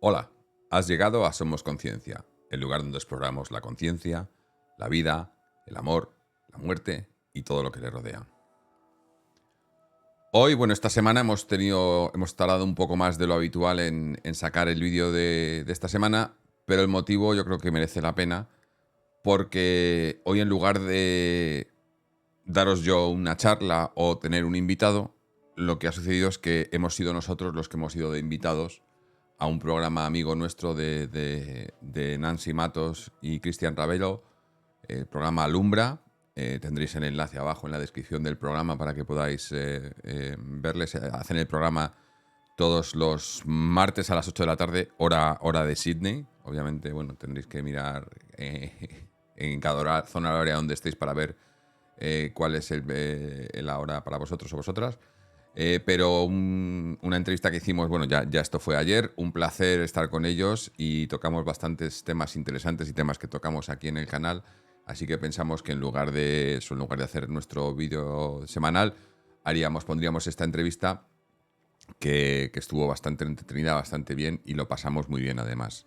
Hola, has llegado a Somos Conciencia, el lugar donde exploramos la conciencia, la vida, el amor, la muerte y todo lo que le rodea. Hoy, esta semana hemos tardado un poco más de lo habitual en sacar el vídeo de esta semana, pero el motivo yo creo que merece la pena porque hoy, en lugar de daros yo una charla o tener un invitado, lo que ha sucedido es que hemos sido nosotros los que hemos ido de invitados a un programa amigo nuestro de Nancy Matos y Cristian Ravelo, el programa Alumbra. Tendréis el enlace abajo en la descripción del programa para que podáis verles. Hacen el programa todos los martes a las 8 de la tarde, hora de Sydney. Obviamente, tendréis que mirar en cada zona horaria donde estéis para ver cuál es la hora para vosotros o vosotras. Pero una entrevista que hicimos, ya esto fue ayer, un placer estar con ellos y tocamos bastantes temas interesantes y temas que tocamos aquí en el canal, así que pensamos que en lugar de hacer nuestro vídeo semanal, pondríamos esta entrevista que estuvo bastante entretenida, bastante bien y lo pasamos muy bien además.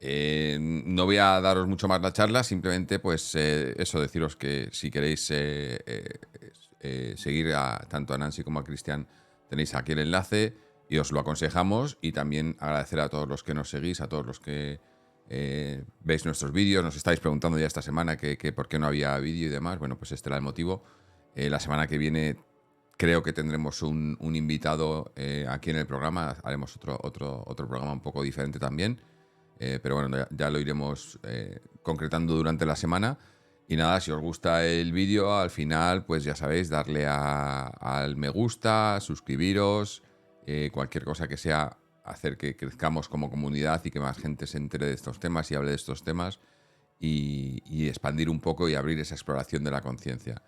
No voy a daros mucho más la charla, simplemente deciros que si queréis seguir tanto a Nancy como a Cristian, tenéis aquí el enlace y os lo aconsejamos, y también agradecer a todos los que nos seguís, a todos los que veis nuestros vídeos. Nos estáis preguntando ya esta semana que por qué no había vídeo y demás. Pues este era el motivo. La semana que viene creo que tendremos un invitado aquí en el programa. Haremos otro programa un poco diferente también. Pero ya lo iremos concretando durante la semana. Y nada, si os gusta el vídeo, al final, pues ya sabéis, darle al me gusta, suscribiros, cualquier cosa que sea hacer que crezcamos como comunidad y que más gente se entere de estos temas y hable de estos temas, y expandir un poco y abrir esa exploración de la conciencia.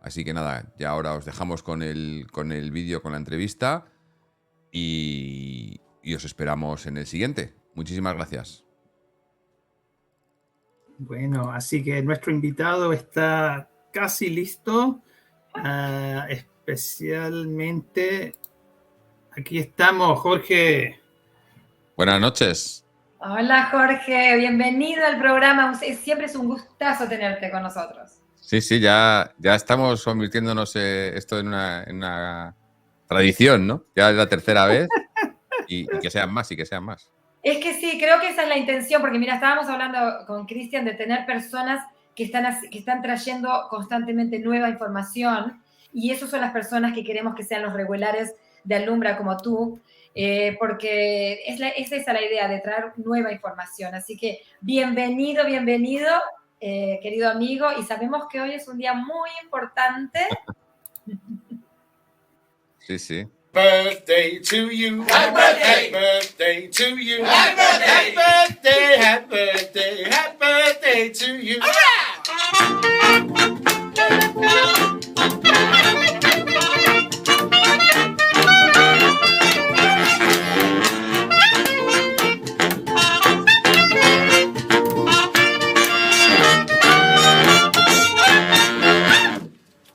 Así que nada, ya ahora os dejamos con el vídeo, con la entrevista, y os esperamos en el siguiente. Muchísimas gracias. Bueno, así que nuestro invitado está casi listo. Especialmente aquí estamos, Jorge. Buenas noches. Hola, Jorge, bienvenido al programa. Siempre es un gustazo tenerte con nosotros. Sí, ya estamos convirtiéndonos esto en una tradición, ¿no? Ya es la tercera vez, y que sean más, y que sean más. Es que sí, creo que esa es la intención, porque mira, estábamos hablando con Cristian de tener personas que están trayendo constantemente nueva información, y esas son las personas que queremos que sean los regulares de Alumbra como tú, porque es esa la idea, de traer nueva información. Así que bienvenido, querido amigo, y sabemos que hoy es un día muy importante. Sí. Birthday to you. Happy birthday. Happy birthday to you. Happy birthday. Happy birthday. Happy birthday. Happy birthday to you.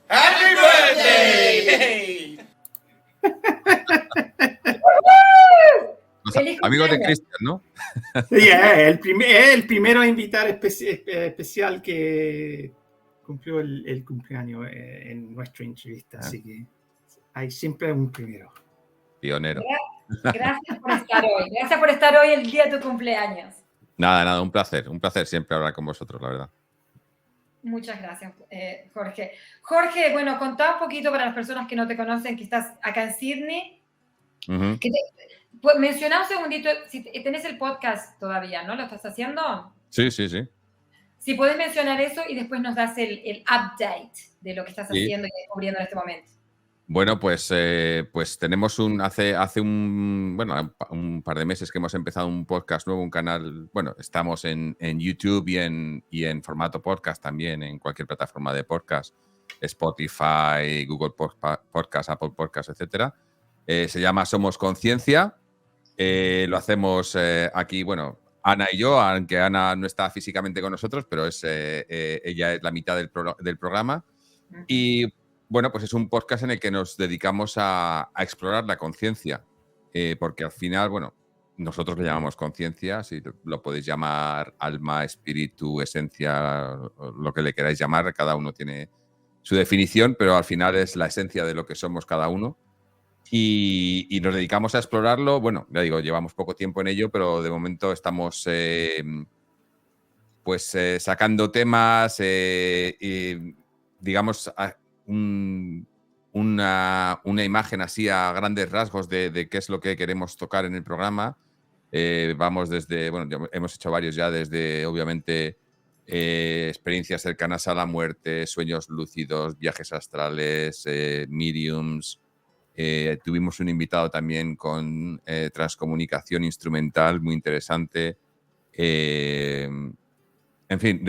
Happy birthday. Amigos de Cristian, ¿no? Sí, es el primero a invitar especial que cumplió el cumpleaños en nuestra entrevista. Así que hay siempre un primero. Pionero. Gracias por estar hoy. Gracias por estar hoy el día de tu cumpleaños. Nada, un placer siempre hablar con vosotros, la verdad. Muchas gracias, Jorge. Jorge, contá un poquito para las personas que no te conocen, que estás acá en Sydney. Uh-huh. Menciona un segundito, si tenés el podcast todavía, ¿no? ¿Lo estás haciendo? Sí. Si podés mencionar eso y después nos das el update de lo que estás haciendo y descubriendo en este momento. Bueno, pues tenemos hace un par de meses que hemos empezado un podcast nuevo, un canal. Estamos en YouTube y en formato podcast también, en cualquier plataforma de podcast, Spotify, Google Podcast, Apple Podcast, etcétera. Se llama Somos Conciencia. Lo hacemos aquí, Ana y yo, aunque Ana no está físicamente con nosotros, pero ella es la mitad del programa. Y pues es un podcast en el que nos dedicamos a explorar la conciencia, porque al final, nosotros le llamamos conciencia, si lo podéis llamar alma, espíritu, esencia, lo que le queráis llamar, cada uno tiene su definición, pero al final es la esencia de lo que somos cada uno. Y nos dedicamos a explorarlo. Bueno, ya digo, llevamos poco tiempo en ello, pero de momento estamos sacando temas, y, digamos, una imagen así a grandes rasgos de qué es lo que queremos tocar en el programa. Vamos desde, bueno, hemos hecho varios ya, desde obviamente experiencias cercanas a la muerte, sueños lúcidos, viajes astrales, mediums. Tuvimos un invitado también con transcomunicación instrumental muy interesante. En fin,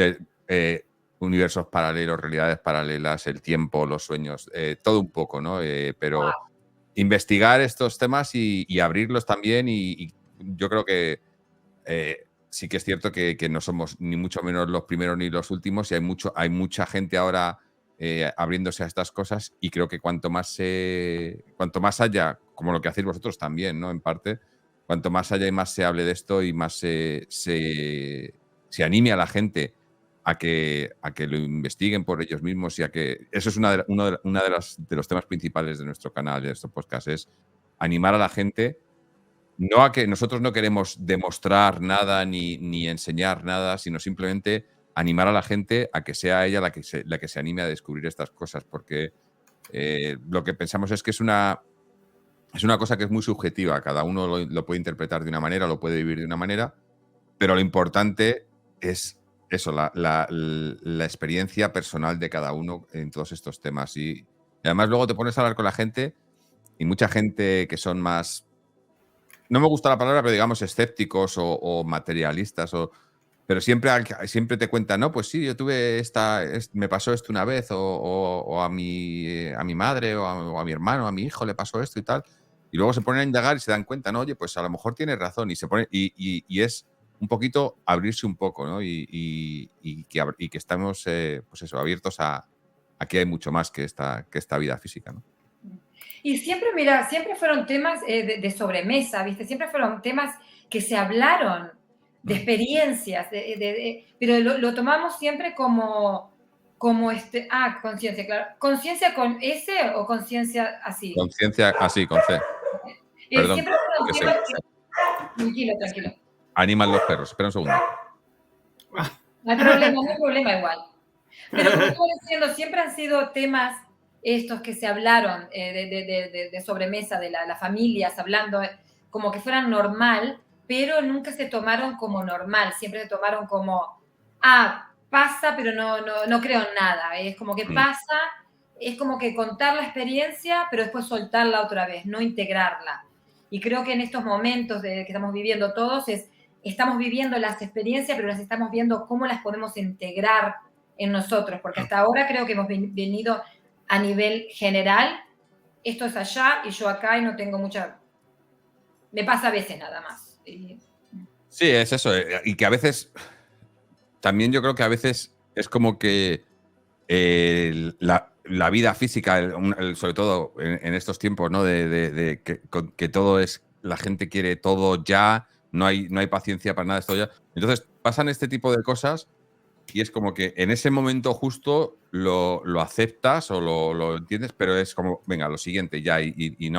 universos paralelos, realidades paralelas, el tiempo, los sueños, todo un poco, ¿no? Pero investigar estos temas y abrirlos también y yo creo que sí que es cierto que no somos ni mucho menos los primeros ni los últimos y hay mucha gente ahora abriéndose a estas cosas y creo que cuanto más haya, como lo que hacéis vosotros también, ¿no? En parte, cuanto más haya y más se hable de esto y más se anime a la gente a que lo investiguen por ellos mismos y a que... Eso es uno de los temas principales de nuestro canal, de estos podcasts, es animar a la gente, no a que nosotros no queremos demostrar nada ni enseñar nada, sino simplemente animar a la gente a que sea ella la que se anime a descubrir estas cosas, porque lo que pensamos es que es una cosa que es muy subjetiva, cada uno lo puede interpretar de una manera, lo puede vivir de una manera, pero lo importante es eso, la experiencia personal de cada uno en todos estos temas. Y además luego te pones a hablar con la gente y mucha gente que son más, no me gusta la palabra, pero digamos escépticos o materialistas, pero siempre te cuentan, no, pues sí, yo tuve me pasó esto una vez, o a mi madre, o a mi hermano, a mi hijo le pasó esto y tal. Y luego se ponen a indagar y se dan cuenta, no, oye, pues a lo mejor tienes razón. Y se pone, y es un poquito abrirse un poco, ¿no? Y que estamos, pues eso, abiertos a que hay mucho más que esta vida física, ¿no? Y siempre, mira, siempre fueron temas de sobremesa, ¿viste? Siempre fueron temas que se hablaron de experiencias, pero lo tomamos siempre como conciencia, claro. ¿Conciencia con S o conciencia así? Conciencia así, con C. Perdón. Siempre fueron temas que... Tranquilo. Animan los perros. Espera un segundo. No hay problema igual. Pero como estoy diciendo, siempre han sido temas estos que se hablaron de sobremesa, de las familias, hablando como que fueran normal, pero nunca se tomaron como normal, siempre se tomaron como, pasa, pero no creo en nada. Es como que pasa, es como que contar la experiencia, pero después soltarla otra vez, no integrarla. Y creo que en estos momentos que estamos viviendo todos, estamos viviendo las experiencias, pero las estamos viendo cómo las podemos integrar en nosotros, porque hasta ahora creo que hemos venido a nivel general, esto es allá y yo acá y no tengo mucha... Me pasa a veces nada más. Sí, es eso. Y que a veces, también yo creo que a veces es como que la vida física, sobre todo en estos tiempos, ¿no? De que todo es, la gente quiere todo ya, no hay paciencia para nada de esto ya. Entonces pasan este tipo de cosas y es como que en ese momento justo lo aceptas o lo entiendes, pero es como, venga, lo siguiente ya. Y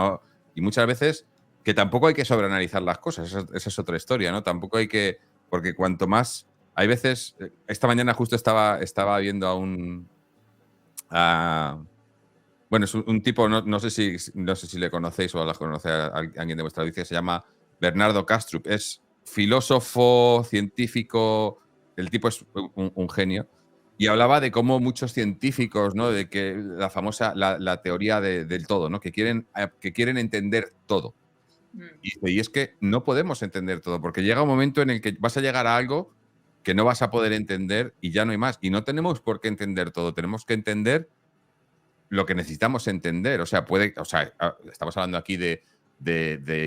muchas veces que tampoco hay que sobreanalizar las cosas, esa es otra historia, ¿no? Tampoco hay que, porque cuanto más, hay veces, esta mañana justo estaba viendo a bueno, es un tipo, no sé si le conocéis o la conoce a alguien de vuestra audiencia, se llama Bernardo Kastrup, es filósofo, científico, el tipo es un genio, y hablaba de cómo muchos científicos, ¿no? De que la famosa, la teoría del todo, ¿no? Que quieren entender todo. Y es que no podemos entender todo, porque llega un momento en el que vas a llegar a algo que no vas a poder entender y ya no hay más. Y no tenemos por qué entender todo, tenemos que entender lo que necesitamos entender. O sea, estamos hablando aquí de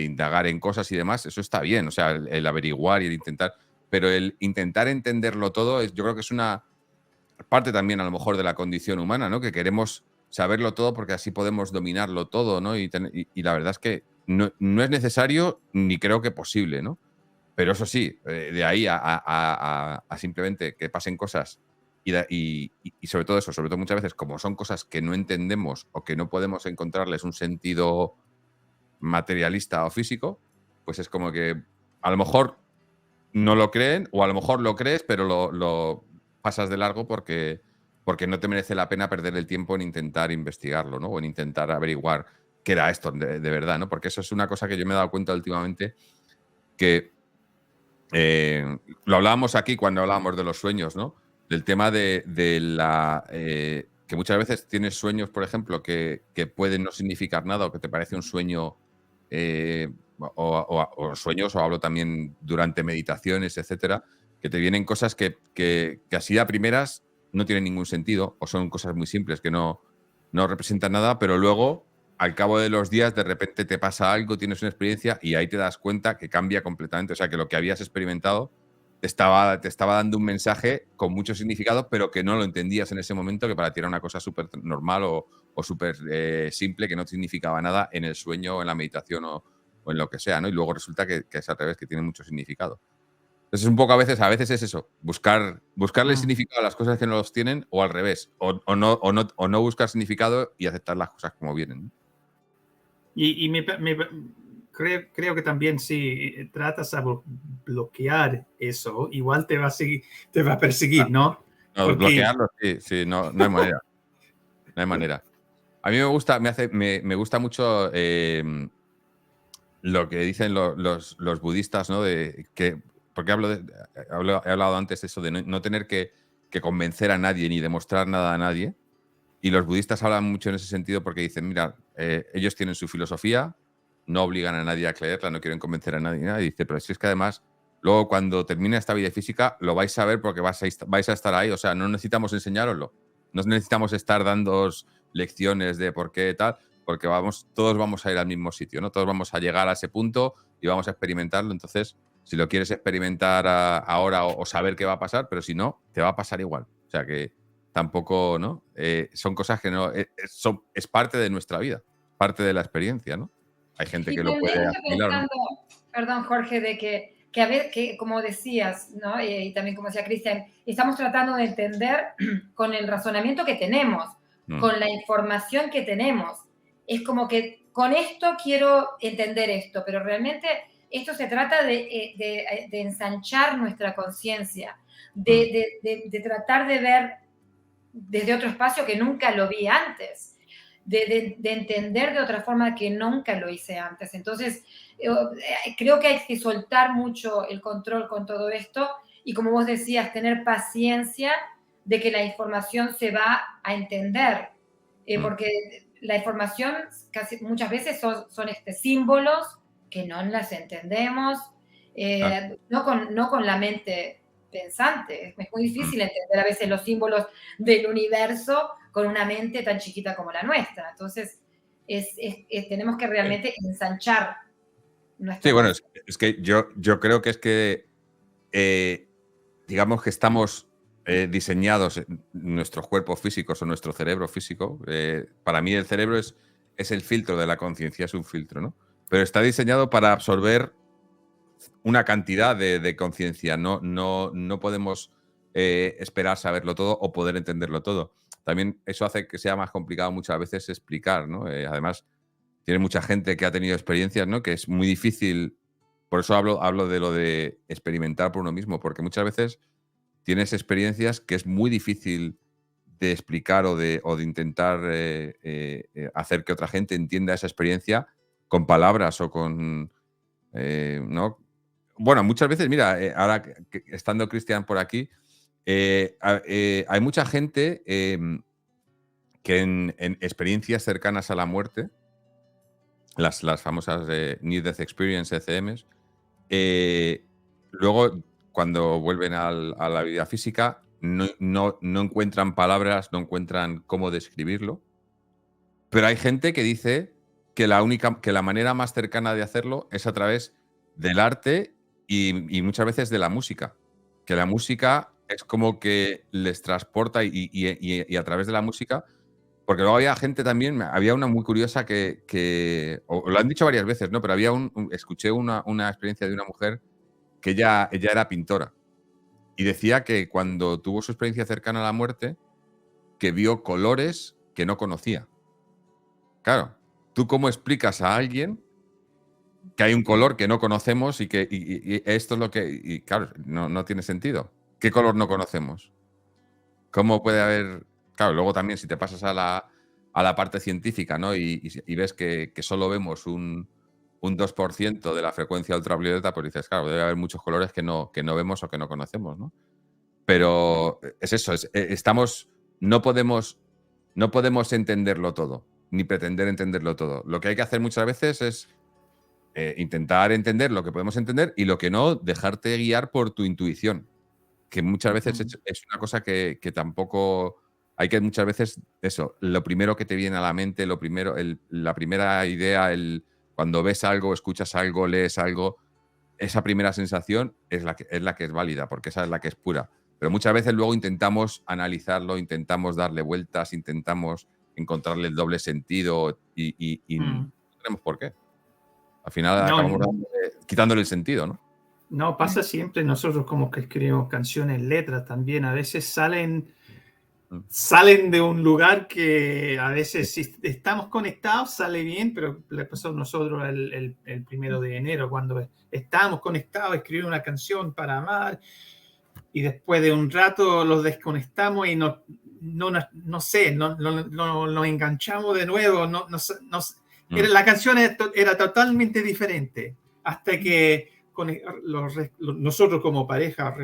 indagar en cosas y demás, eso está bien, o sea, el averiguar y el intentar, pero el intentar entenderlo todo, yo creo que es una parte también a lo mejor de la condición humana, ¿no? Que queremos saberlo todo porque así podemos dominarlo todo, ¿no? Y la verdad es que no es necesario ni creo que posible, ¿no? Pero eso sí, de ahí a simplemente que pasen cosas y sobre todo eso, sobre todo muchas veces como son cosas que no entendemos o que no podemos encontrarles un sentido materialista o físico, pues es como que a lo mejor no lo creen o a lo mejor lo crees, pero lo pasas de largo porque no te merece la pena perder el tiempo en intentar investigarlo, ¿no? O en intentar averiguar qué era esto de verdad, ¿no? Porque eso es una cosa que yo me he dado cuenta últimamente que lo hablábamos aquí cuando hablábamos de los sueños, ¿no? Del tema de la que muchas veces tienes sueños, por ejemplo, que pueden no significar nada o que te parece un sueño o sueños, o hablo también durante meditaciones, etcétera, que te vienen cosas que así a primeras no tienen ningún sentido o son cosas muy simples que no representan nada, pero luego al cabo de los días de repente te pasa algo, tienes una experiencia y ahí te das cuenta que cambia completamente. O sea, que lo que habías experimentado te estaba dando un mensaje con mucho significado, pero que no lo entendías en ese momento, que para ti era una cosa súper normal o súper simple, que no significaba nada en el sueño, o en la meditación o en lo que sea, ¿no? Y luego resulta que es al revés, que tiene mucho significado. Entonces, un poco a veces es eso, buscarle significado a las cosas que no los tienen, o al revés, o no buscar significado y aceptar las cosas como vienen, ¿no? Y creo que también si tratas a bloquear eso, igual te va a perseguir, ¿no? No, Porque- bloquearlo, sí, no hay manera. No hay manera. A mí me gusta mucho lo que dicen los budistas, ¿no? Porque he hablado antes de eso, de no tener que convencer a nadie ni demostrar nada a nadie. Y los budistas hablan mucho en ese sentido porque dicen, mira, ellos tienen su filosofía, no obligan a nadie a creerla, no quieren convencer a nadie, nada. Y dice, pero si es que además, luego cuando termine esta vida física, lo vais a ver porque vais a estar ahí. O sea, no necesitamos enseñároslo. No necesitamos estar dándoos lecciones de por qué tal, porque todos vamos a ir al mismo sitio, ¿no? Todos vamos a llegar a ese punto y vamos a experimentarlo. Entonces, si lo quieres experimentar ahora o saber qué va a pasar, pero si no, te va a pasar igual. O sea que tampoco, ¿no? Son cosas que no... es parte de nuestra vida, parte de la experiencia, ¿no? Hay gente Y que lo puede también estoy asimilar, ¿no? pensando, perdón Jorge, de que a ver, que como decías, ¿no? Y también como decía Cristian, estamos tratando de entender con el razonamiento que tenemos, con la información que tenemos. Es como que con esto quiero entender esto, pero realmente esto se trata de ensanchar nuestra conciencia, de tratar de ver desde otro espacio que nunca lo vi antes, de entender de otra forma que nunca lo hice antes. Entonces, creo que hay que soltar mucho el control con todo esto y, como vos decías, tener paciencia de que la información se va a entender, porque la información muchas veces son símbolos que no las entendemos, no con la mente pensante. Es muy difícil entender a veces los símbolos del universo con una mente tan chiquita como la nuestra. Entonces, tenemos que realmente ensanchar nuestra... Sí, bueno, es que yo creo que es que digamos que estamos diseñados, nuestros cuerpos físicos o nuestro cerebro físico. Para mí el cerebro es el filtro de la conciencia, es un filtro, ¿no? Pero está diseñado para absorber una cantidad de conciencia. No podemos esperar saberlo todo o poder entenderlo todo. También eso hace que sea más complicado muchas veces explicar, ¿no? Además, tiene mucha gente que ha tenido experiencias, ¿no? Que es muy difícil. Por eso hablo de lo de experimentar por uno mismo, porque muchas veces tienes experiencias que es muy difícil de explicar o de intentar hacer que otra gente entienda esa experiencia con palabras o con... ¿no? Bueno, muchas veces, mira, ahora estando Cristian por aquí, hay mucha gente que en experiencias cercanas a la muerte, las famosas Near Death Experience, ECMs, luego cuando vuelven a la vida física no encuentran palabras, no encuentran cómo describirlo, pero hay gente que dice que la manera más cercana de hacerlo es a través del arte y muchas veces de la música, que la música es como que les transporta y a través de la música Porque luego había gente también, había una muy curiosa o lo han dicho varias veces, ¿no? Pero escuché una experiencia de una mujer que ella era pintora y decía que cuando tuvo su experiencia cercana a la muerte, que vio colores que no conocía. Claro, ¿tú cómo explicas a alguien que hay un color que no conocemos y que y esto es lo que... Y claro, no tiene sentido. ¿Qué color no conocemos? ¿Cómo puede haber...? Claro, luego también si te pasas a la parte científica, ¿no? Y ves que solo vemos un 2% de la frecuencia ultravioleta, pues dices, claro, debe haber muchos colores que no vemos o que no conocemos, ¿no? Pero es eso, no podemos entenderlo todo, ni pretender entenderlo todo. Lo que hay que hacer muchas veces es intentar entender lo que podemos entender y lo que no, dejarte guiar por tu intuición, que muchas veces es una cosa que tampoco... Hay que muchas veces, eso, lo primero que te viene a la mente, la primera idea, cuando ves algo, escuchas algo, lees algo, esa primera sensación es la que es válida, porque esa es la que es pura. Pero muchas veces luego intentamos analizarlo, intentamos darle vueltas, intentamos encontrarle el doble sentido y no tenemos por qué. Al final acabamos quitándole el sentido, ¿no? No, pasa siempre. Nosotros como que escribimos canciones, letras también, a veces salen de un lugar que a veces si estamos conectados sale bien, pero le pasó a nosotros el 1 de enero, cuando estábamos conectados, escribir una canción para amar, y después de un rato los desconectamos y no sé, nos enganchamos de nuevo, la canción era totalmente diferente, hasta que nosotros como pareja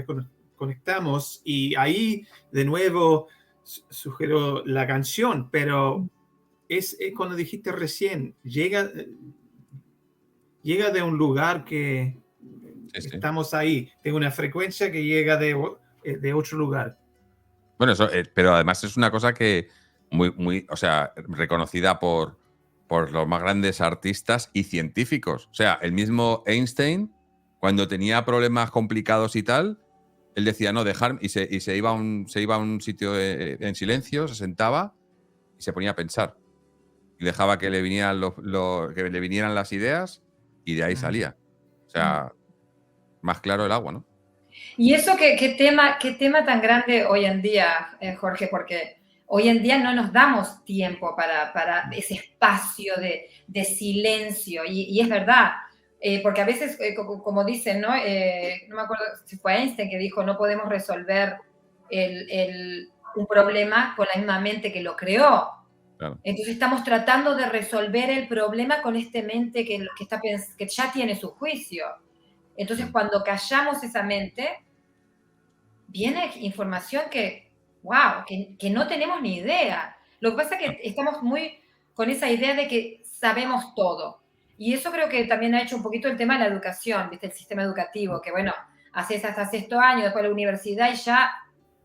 conectamos y ahí de nuevo sugiero la canción, pero es cuando dijiste recién, llega de un lugar que estamos ahí, de una frecuencia que llega de otro lugar. Bueno, eso, pero además es una cosa que muy, o sea, reconocida por los más grandes artistas y científicos. O sea, el mismo Einstein, cuando tenía problemas complicados y tal, él decía, no, dejar, y se iba a un sitio en silencio, se sentaba y se ponía a pensar. Y dejaba que le vinieran que le vinieran las ideas y de ahí salía. O sea, más claro el agua, ¿no? Y eso, qué tema tan grande hoy en día, Jorge, porque hoy en día no nos damos tiempo para ese espacio de silencio. Y es verdad, porque a veces, como dicen, ¿no? No me acuerdo si fue Einstein que dijo, no podemos resolver un problema con la misma mente que lo creó. Claro. Entonces estamos tratando de resolver el problema con esta mente que ya tiene su juicio. Entonces, cuando callamos esa mente, viene información que no tenemos ni idea. Lo que pasa es que estamos muy con esa idea de que sabemos todo. Y eso creo que también ha hecho un poquito el tema de la educación, ¿viste? El sistema educativo, que bueno, haces hasta sexto año, después la universidad y ya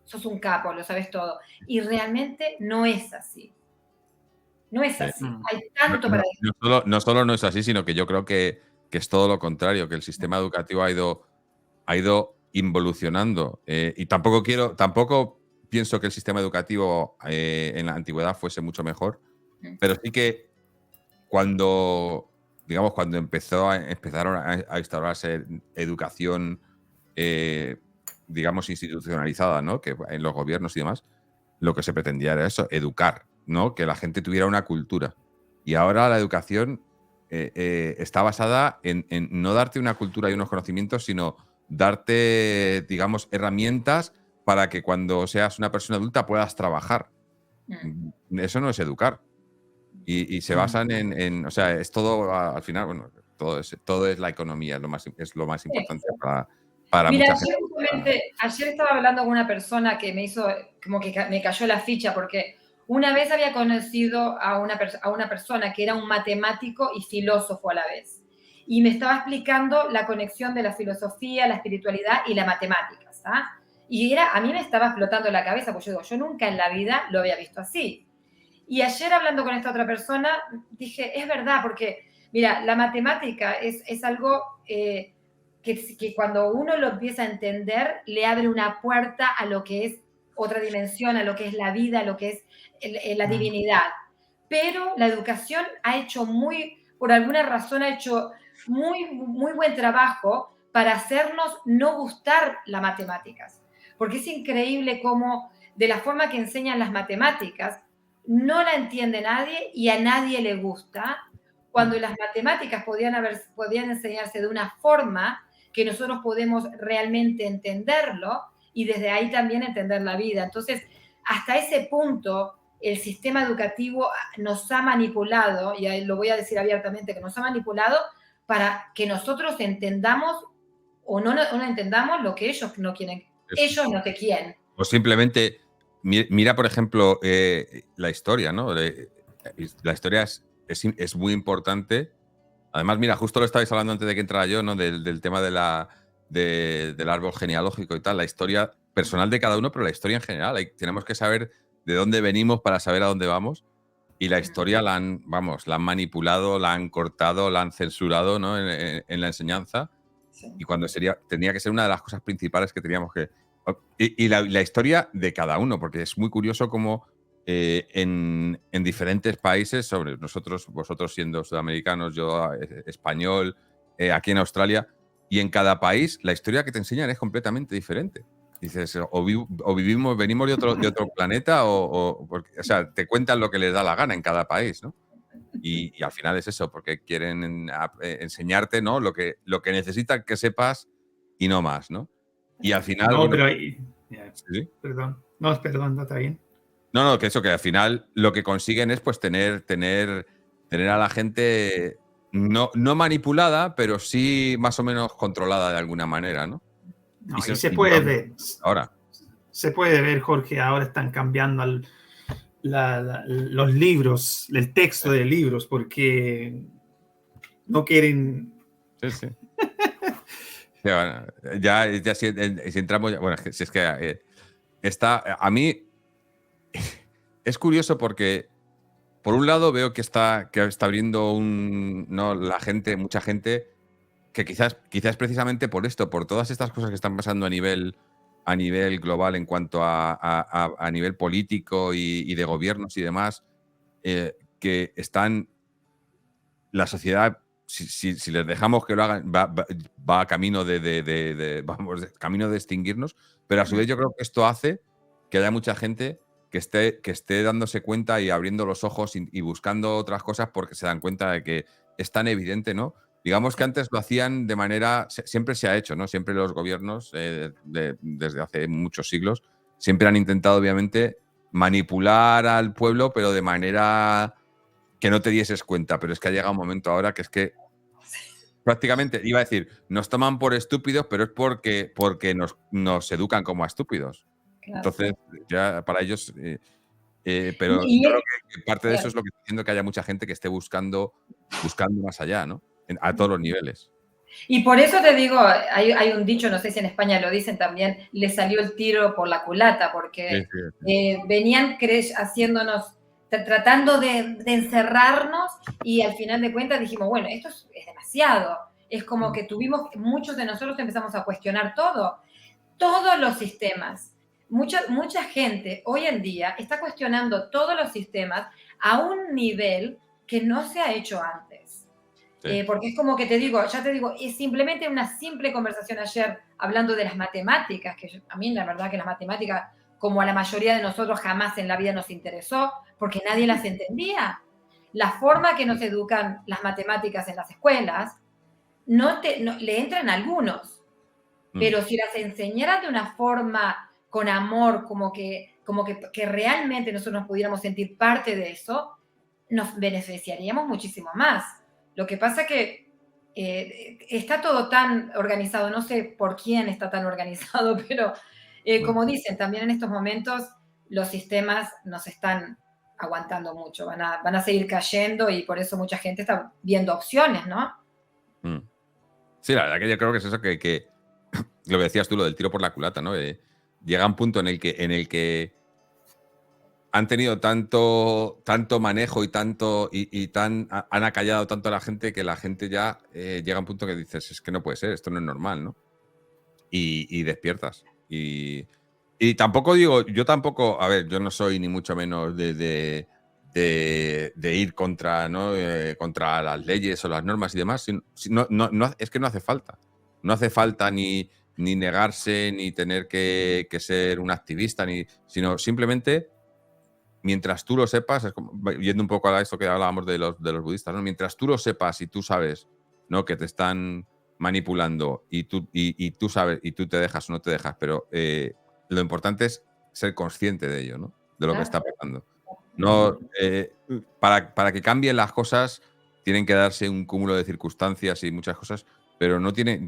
sos un capo, lo sabes todo. Y realmente no es así. No es así. Hay tanto para decir. No solo no es así, sino que yo creo que es todo lo contrario, que el sistema educativo ha ido involucionando. Y tampoco pienso que el sistema educativo en la antigüedad fuese mucho mejor, pero sí que cuando empezaron a instaurarse educación, digamos, institucionalizada, ¿no? Que en los gobiernos y demás, lo que se pretendía era eso, educar, ¿no? Que la gente tuviera una cultura. Y ahora la educación está basada en no darte una cultura y unos conocimientos, sino darte, digamos, herramientas para que cuando seas una persona adulta puedas trabajar. Eso no es educar. Y se basan o sea, es todo, al final, bueno, todo es la economía, es lo más importante para Mira, mucha gente. Ayer estaba hablando con una persona que me hizo, como que me cayó la ficha, porque una vez había conocido a una persona que era un matemático y filósofo a la vez. Y me estaba explicando la conexión de la filosofía, la espiritualidad y la matemática, ¿sabes? Y a mí me estaba explotando la cabeza, porque yo nunca en la vida lo había visto así. Y ayer hablando con esta otra persona, dije, es verdad, porque, mira, la matemática es algo que cuando uno lo empieza a entender, le abre una puerta a lo que es otra dimensión a lo que es la vida, a lo que es la divinidad. Pero la educación ha hecho por alguna razón ha hecho muy, muy buen trabajo para hacernos no gustar las matemáticas. Porque es increíble cómo de la forma que enseñan las matemáticas no la entiende nadie y a nadie le gusta, cuando las matemáticas podían enseñarse de una forma que nosotros podemos realmente entenderlo y desde ahí también entender la vida. Entonces, hasta ese punto, el sistema educativo nos ha manipulado, y ahí lo voy a decir abiertamente, que nos ha manipulado para que nosotros entendamos o no entendamos lo que ellos no quieren. Ellos no te quieren. O simplemente, mira, por ejemplo, la historia, ¿no? La historia es muy importante. Además, mira, justo lo estabais hablando antes de que entrara yo, ¿no? Del tema del árbol genealógico y tal, la historia personal de cada uno, pero la historia en general. Tenemos que saber de dónde venimos para saber a dónde vamos. Y la historia la han manipulado, la han cortado, la han censurado, ¿no? En la enseñanza. Sí. Y cuando tendría que ser una de las cosas principales que teníamos que... Y la historia de cada uno, porque es muy curioso cómo en diferentes países, vosotros siendo sudamericanos, yo español, aquí en Australia, y en cada país la historia que te enseñan es completamente diferente. Dices, venimos de otro planeta, o sea, te cuentan lo que les da la gana en cada país, ¿no? Y al final es eso, porque quieren enseñarte, ¿no? Lo que necesitan que sepas y no más, ¿no? Y al final... No, bueno, pero ahí... ¿sí? Perdón, no, está bien. No, que al final lo que consiguen es pues tener a la gente no manipulada, pero sí más o menos controlada de alguna manera, ¿no? No, y se puede ver. Ahora. Se puede ver, Jorge, ahora están cambiando los libros, el texto de libros, porque no quieren... Sí. Ya si entramos... Bueno, si es que está... A mí es curioso porque, por un lado, veo que está abriendo mucha gente, que quizás precisamente por esto, por todas estas cosas que están pasando a nivel global en cuanto a nivel político y de gobiernos y demás, que están... La sociedad, si les dejamos que lo hagan, va a camino camino de extinguirnos, pero a su vez yo creo que esto hace que haya mucha gente que esté dándose cuenta y abriendo los ojos y buscando otras cosas, porque se dan cuenta de que es tan evidente, ¿no? Digamos que antes lo hacían de manera... Siempre se ha hecho, ¿no? Siempre los gobiernos, desde hace muchos siglos, siempre han intentado, obviamente, manipular al pueblo, pero de manera que no te dieses cuenta. Pero es que ha llegado un momento ahora que es que prácticamente, iba a decir, nos toman por estúpidos, pero es porque nos educan como a estúpidos. Claro. Entonces, ya para ellos... pero yo creo que parte de eso es lo que está haciendo que haya mucha gente que esté buscando más allá, ¿no? A todos los niveles. Y por eso te digo, hay un dicho, no sé si en España lo dicen también, le salió el tiro por la culata, porque sí. Venían tratando de encerrarnos, y al final de cuentas dijimos, bueno, esto es demasiado. Es como que muchos de nosotros empezamos a cuestionar todos los sistemas. Mucha gente hoy en día está cuestionando todos los sistemas a un nivel que no se ha hecho antes. Sí. Porque es como que ya te digo, es simplemente una simple conversación ayer hablando de las matemáticas, que a mí la verdad que las matemáticas, como a la mayoría de nosotros, jamás en la vida nos interesó, porque nadie las entendía. La forma que nos educan las matemáticas en las escuelas, le entran algunos, pero si las enseñaran de una forma con amor, como que realmente nosotros nos pudiéramos sentir parte de eso, nos beneficiaríamos muchísimo más. Lo que pasa que está todo tan organizado, no sé por quién está tan organizado, pero como dicen, también en estos momentos los sistemas nos están aguantando mucho, van a seguir cayendo, y por eso mucha gente está viendo opciones, ¿no? Sí, la verdad que yo creo que es eso que lo que decías tú, lo del tiro por la culata, ¿no? Llega un punto en el que han tenido tanto manejo han acallado tanto a la gente, que la gente ya llega a un punto que dices, es que no puede ser, esto no es normal, ¿no? Y despiertas. Y Y tampoco digo, yo tampoco, a ver, yo no soy ni mucho menos de ir contra, ¿no? Contra las leyes o las normas y demás. Es que no hace falta. No hace falta ni negarse, ni tener que ser un activista, sino simplemente, mientras tú lo sepas, es como, yendo un poco a esto que hablábamos de los budistas, ¿no? Mientras tú lo sepas y tú sabes, ¿no? Que te están manipulando y tú sabes, y tú te dejas o no te dejas, pero lo importante es ser consciente de ello, ¿no? De lo que está pasando. No, para que cambien las cosas tienen que darse un cúmulo de circunstancias y muchas cosas, pero no tiene.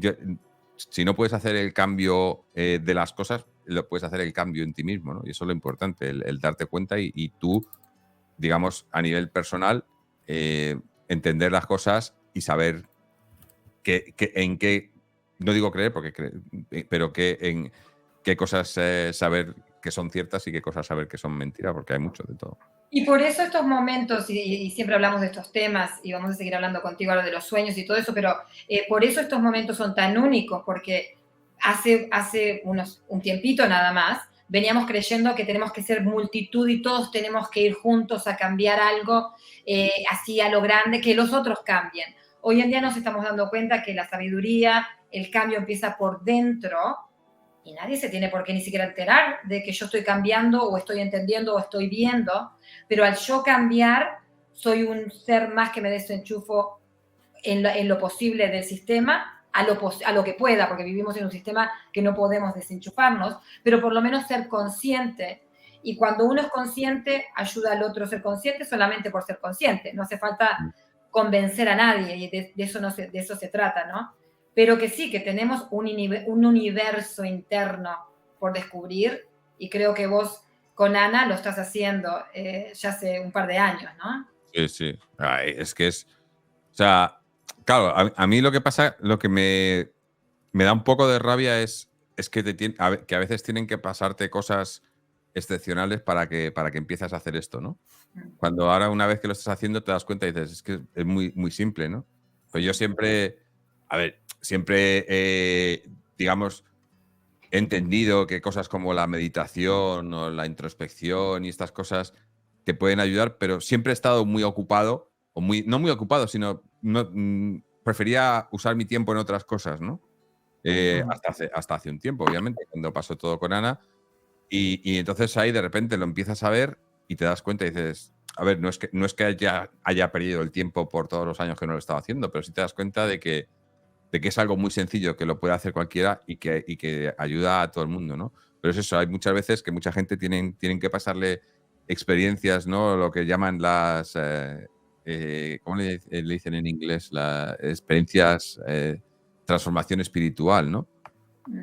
Si no puedes hacer el cambio de las cosas, lo puedes hacer el cambio en ti mismo, ¿no? Y eso es lo importante, el darte cuenta y tú, digamos, a nivel personal, entender las cosas y saber en qué, no digo creer, pero en qué cosas saber que son ciertas y qué cosas saber que son mentiras, porque hay mucho de todo. Y por eso estos momentos, y siempre hablamos de estos temas, y vamos a seguir hablando contigo ahora de los sueños y todo eso, pero por eso estos momentos son tan únicos, porque hace un tiempito nada más, veníamos creyendo que tenemos que ser multitud y todos tenemos que ir juntos a cambiar algo así a lo grande, que los otros cambien. Hoy en día nos estamos dando cuenta que la sabiduría, el cambio empieza por dentro, y nadie se tiene por qué ni siquiera enterar de que yo estoy cambiando o estoy entendiendo o estoy viendo, pero al yo cambiar, soy un ser más que me desenchufo en lo posible del sistema, a lo que pueda, porque vivimos en un sistema que no podemos desenchufarnos, pero por lo menos ser consciente. Y cuando uno es consciente, ayuda al otro a ser consciente solamente por ser consciente. No hace falta convencer a nadie, y de eso se trata, ¿no? Pero que sí, que tenemos un universo interno por descubrir, y creo que vos con Ana lo estás haciendo ya hace un par de años, ¿no? Sí, sí. Ay, es que es... O sea, claro, a mí lo que pasa, lo que me da un poco de rabia es que a veces tienen que pasarte cosas excepcionales para que empieces a hacer esto, ¿no? Cuando ahora, una vez que lo estás haciendo, te das cuenta y dices, es que es muy, muy simple, ¿no? Pues yo siempre, digamos, he entendido que cosas como la meditación o la introspección y estas cosas te pueden ayudar, pero siempre he estado muy ocupado, no muy ocupado, sino prefería usar mi tiempo en otras cosas, ¿no? Hasta hace un tiempo, obviamente, cuando pasó todo con Ana. Y entonces ahí de repente lo empiezas a ver y te das cuenta y dices, a ver, no es que haya perdido el tiempo por todos los años que no lo estaba haciendo, pero sí te das cuenta de que es algo muy sencillo, que lo puede hacer cualquiera y que ayuda a todo el mundo, ¿no? Pero es eso, hay muchas veces que mucha gente tienen que pasarle experiencias, ¿no? Lo que llaman las... ¿cómo le dicen en inglés? Las experiencias, transformación espiritual, ¿no?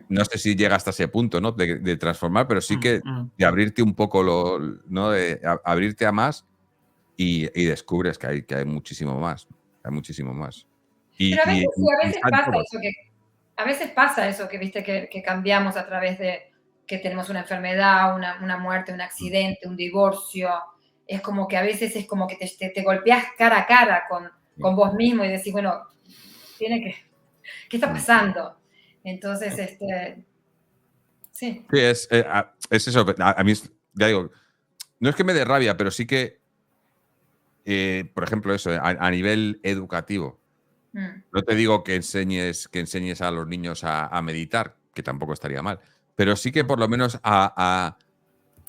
No sé si llega hasta ese punto, ¿no? De transformar, pero sí que de abrirte un poco, ¿no? De abrirte a más y descubres que hay muchísimo más. Hay muchísimo más. Pero a veces pasa eso que viste que cambiamos a través de que tenemos una enfermedad, una muerte, un accidente, un divorcio. Es como que a veces es como que te golpeas cara a cara con vos mismo y decís, bueno, ¿qué está pasando? Entonces, sí. Sí, es eso. A mí, ya digo, no es que me dé rabia, pero sí que, por ejemplo, eso, a nivel educativo. No te digo que enseñes a los niños a meditar, que tampoco estaría mal, pero sí que por lo menos a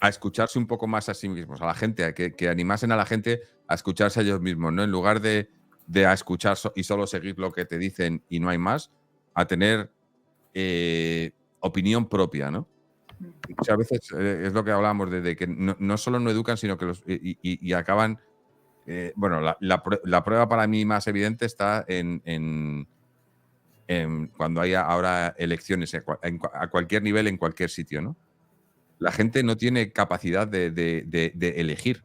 escucharse un poco más a sí mismos, a la gente, que animasen a la gente a escucharse a ellos mismos, ¿no? En lugar de a escuchar y solo seguir lo que te dicen y no hay más, a tener opinión propia, ¿no? Muchas veces es lo que hablábamos de que no solo no educan, sino que y acaban... bueno, la prueba para mí más evidente está en cuando hay ahora elecciones a cualquier nivel, en cualquier sitio, ¿no? La gente no tiene capacidad de elegir,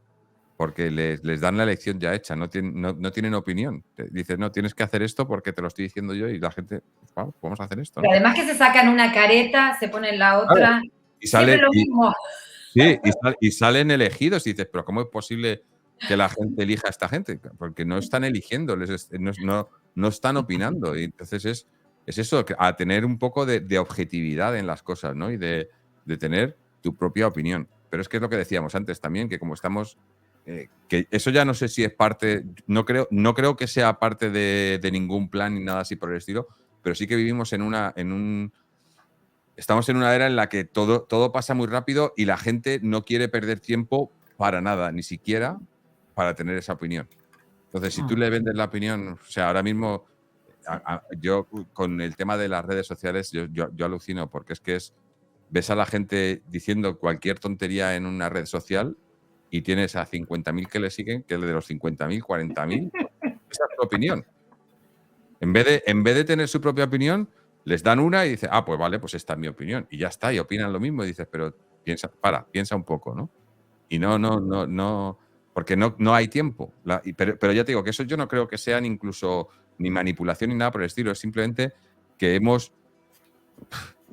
porque les dan la elección ya hecha, no tienen opinión. Dices, no, tienes que hacer esto porque te lo estoy diciendo yo, y la gente, vamos, vamos a hacer esto, ¿no? Y además que se sacan una careta, se ponen la otra, claro, y sale lo mismo. Sí, y salen elegidos y dices, pero ¿cómo es posible que la gente elija a esta gente? Porque no están eligiendo, no están opinando. Y entonces es eso, a tener un poco de objetividad en las cosas, ¿no? Y de tener tu propia opinión. Pero es que es lo que decíamos antes también, que como estamos... que eso ya no sé si es parte... No creo que sea parte de ningún plan ni nada así por el estilo, pero sí que vivimos estamos en una era en la que todo pasa muy rápido y la gente no quiere perder tiempo para nada, ni siquiera para tener esa opinión. Entonces, si tú le vendes la opinión, o sea, ahora mismo yo con el tema de las redes sociales, yo alucino, porque ves a la gente diciendo cualquier tontería en una red social y tienes a 50.000 que le siguen, que de los 50.000, 40.000, esa es su opinión. En vez de tener su propia opinión, les dan una y dices, pues vale, pues esta es mi opinión. Y ya está, y opinan lo mismo y dices, pero piensa un poco, ¿no? Y no, porque no hay tiempo. Pero ya te digo que eso yo no creo que sean incluso ni manipulación ni nada por el estilo, es simplemente que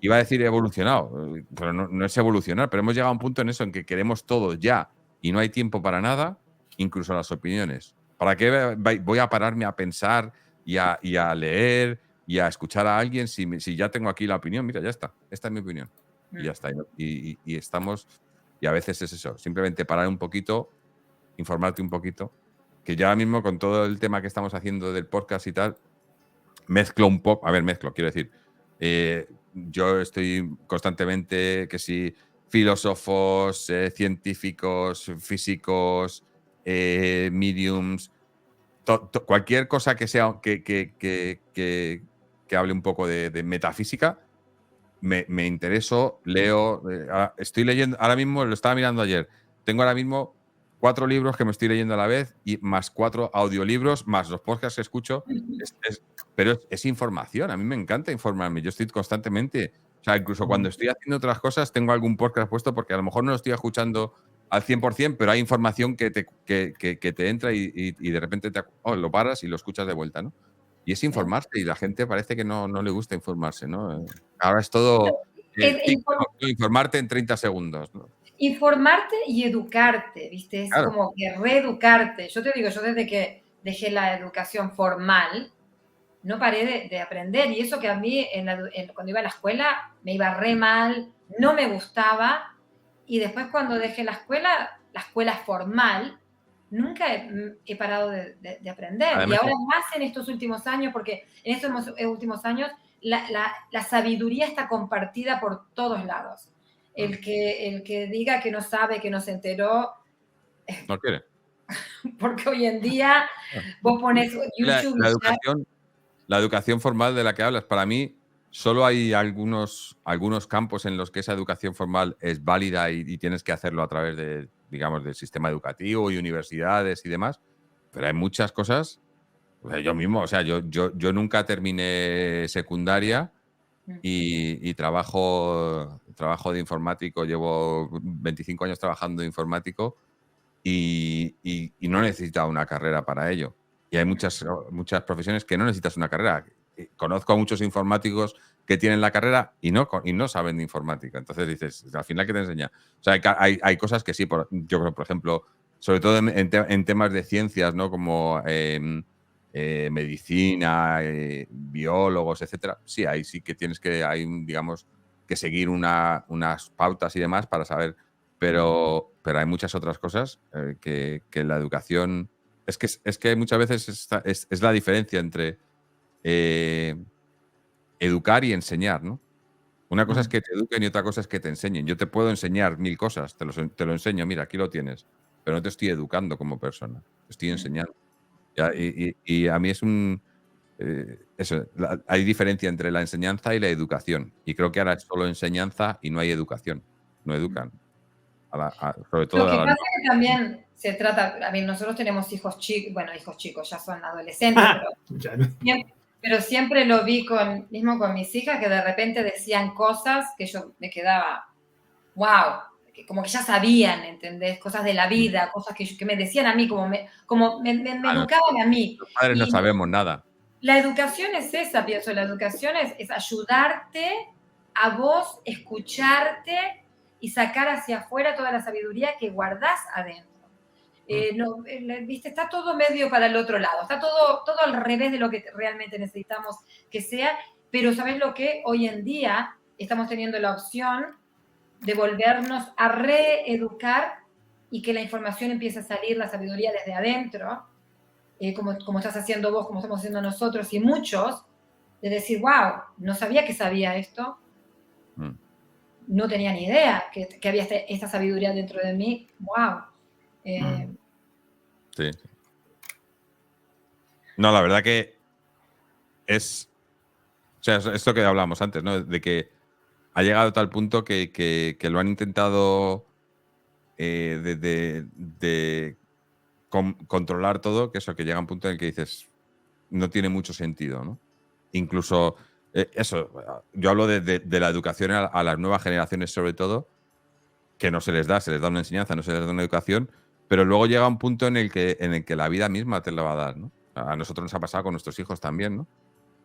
iba a decir evolucionado, pero no es evolucionar, pero hemos llegado a un punto en eso en que queremos todo ya y no hay tiempo para nada, incluso las opiniones. ¿Para qué voy a pararme a pensar y a leer y a escuchar a alguien si ya tengo aquí la opinión? Mira, ya está, esta es mi opinión. Y ya está. Y estamos, y a veces es eso, simplemente parar un poquito, informarte un poquito, que ya mismo con todo el tema que estamos haciendo del podcast y tal, quiero decir, yo estoy constantemente, que si filósofos, científicos, físicos, mediums, cualquier cosa que sea que hable un poco de metafísica, me intereso, leo, estoy leyendo, ahora mismo lo estaba mirando ayer, tengo ahora mismo 4 libros que me estoy leyendo a la vez y más 4 audiolibros, más los podcasts que escucho, pero es información, a mí me encanta informarme, yo estoy constantemente, o sea, incluso cuando estoy haciendo otras cosas tengo algún podcast puesto porque a lo mejor no lo estoy escuchando al 100%, pero hay información que te entra y de repente lo paras y lo escuchas de vuelta, ¿no? Y es informarse y la gente parece que no le gusta informarse, ¿no? Ahora es todo informarte en 30 segundos, ¿no? Informarte y educarte, ¿viste? Es Claro. como que reeducarte. Yo te digo, yo desde que dejé la educación formal, no paré de aprender. Y eso que a mí, cuando iba a la escuela, me iba re mal, no me gustaba. Y después cuando dejé la escuela formal, nunca he parado de aprender. Además, y ahora más en estos últimos años, porque en estos últimos años la sabiduría está compartida por todos lados. El que diga que no sabe, que no se enteró, no quiere. porque hoy en día vos pones YouTube La educación formal de la que hablas, para mí, solo hay algunos campos en los que esa educación formal es válida y tienes que hacerlo a través de, digamos, del sistema educativo y universidades y demás, pero hay muchas cosas. O sea, yo mismo, o sea, yo nunca terminé secundaria y trabajo de informático, llevo 25 años trabajando de informático y no he necesitado una carrera para ello. Y hay muchas profesiones que no necesitas una carrera. Conozco a muchos informáticos que tienen la carrera y no saben de informática. Entonces dices, al final, ¿qué te enseña? O sea, hay cosas que sí, yo creo, por ejemplo, sobre todo en temas de ciencias, ¿no? Como medicina, biólogos, etcétera. Sí, ahí sí que digamos, que seguir unas pautas y demás para saber. Pero hay muchas otras cosas que la educación... Es que muchas veces es la diferencia entre educar y enseñar, ¿no? Una cosa es que te eduquen y otra cosa es que te enseñen. Yo te puedo enseñar 1000 cosas, te lo enseño, mira, aquí lo tienes, pero no te estoy educando como persona, te estoy enseñando. Y a mí es hay diferencia entre la enseñanza y la educación. Y creo que ahora es solo enseñanza y no hay educación. No educan. Sobre todo Lo que pasa es que también se trata, a mí, nosotros tenemos hijos chicos, ya son adolescentes, pero siempre lo vi mismo con mis hijas, que de repente decían cosas que yo me quedaba, wow, como que ya sabían, ¿entendés? Cosas de la vida, cosas que me decían a mí, como me educaban a mí. Los padres no sabemos nada. La educación es esa, pienso, la educación es ayudarte a vos, escucharte y sacar hacia afuera toda la sabiduría que guardás adentro. ¿Viste? Está todo medio para el otro lado, está todo al revés de lo que realmente necesitamos que sea, pero ¿sabés lo que? Hoy en día estamos teniendo la opción de volvernos a reeducar y que la información empiece a salir, la sabiduría desde adentro, como estás haciendo vos, como estamos haciendo nosotros y muchos, de decir, wow, no sabía que sabía esto, no tenía ni idea que había esta sabiduría dentro de mí, wow. Sí. No, la verdad que es... O sea, es lo que hablábamos antes, ¿no? De que ha llegado a tal punto que lo han intentado de controlar todo, que eso, que llega un punto en el que dices, no tiene mucho sentido, ¿no? Incluso, eso, yo hablo de la educación a las nuevas generaciones sobre todo, que no se les da una enseñanza, no se les da una educación, pero luego llega un punto en el que la vida misma te la va a dar, ¿no? A nosotros nos ha pasado con nuestros hijos también, ¿no?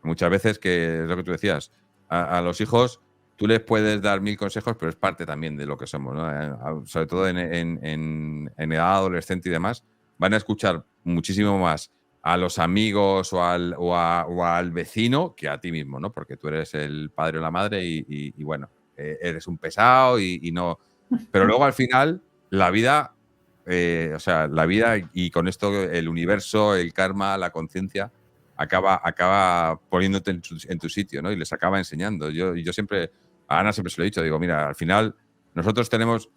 Muchas veces, que es lo que tú decías, a los hijos tú les puedes dar 1000 consejos, pero es parte también de lo que somos, ¿no? Sobre todo en edad adolescente y demás, van a escuchar muchísimo más a los amigos o al vecino que a ti mismo, ¿no? Porque tú eres el padre o la madre y bueno, eres un pesado y no... Pero luego al final, la vida, o sea, la vida y con esto el universo, el karma, la conciencia, acaba poniéndote en tu sitio, ¿no? Y les acaba enseñando. Yo siempre, a Ana siempre se lo he dicho, digo, mira, al final nosotros tenemos,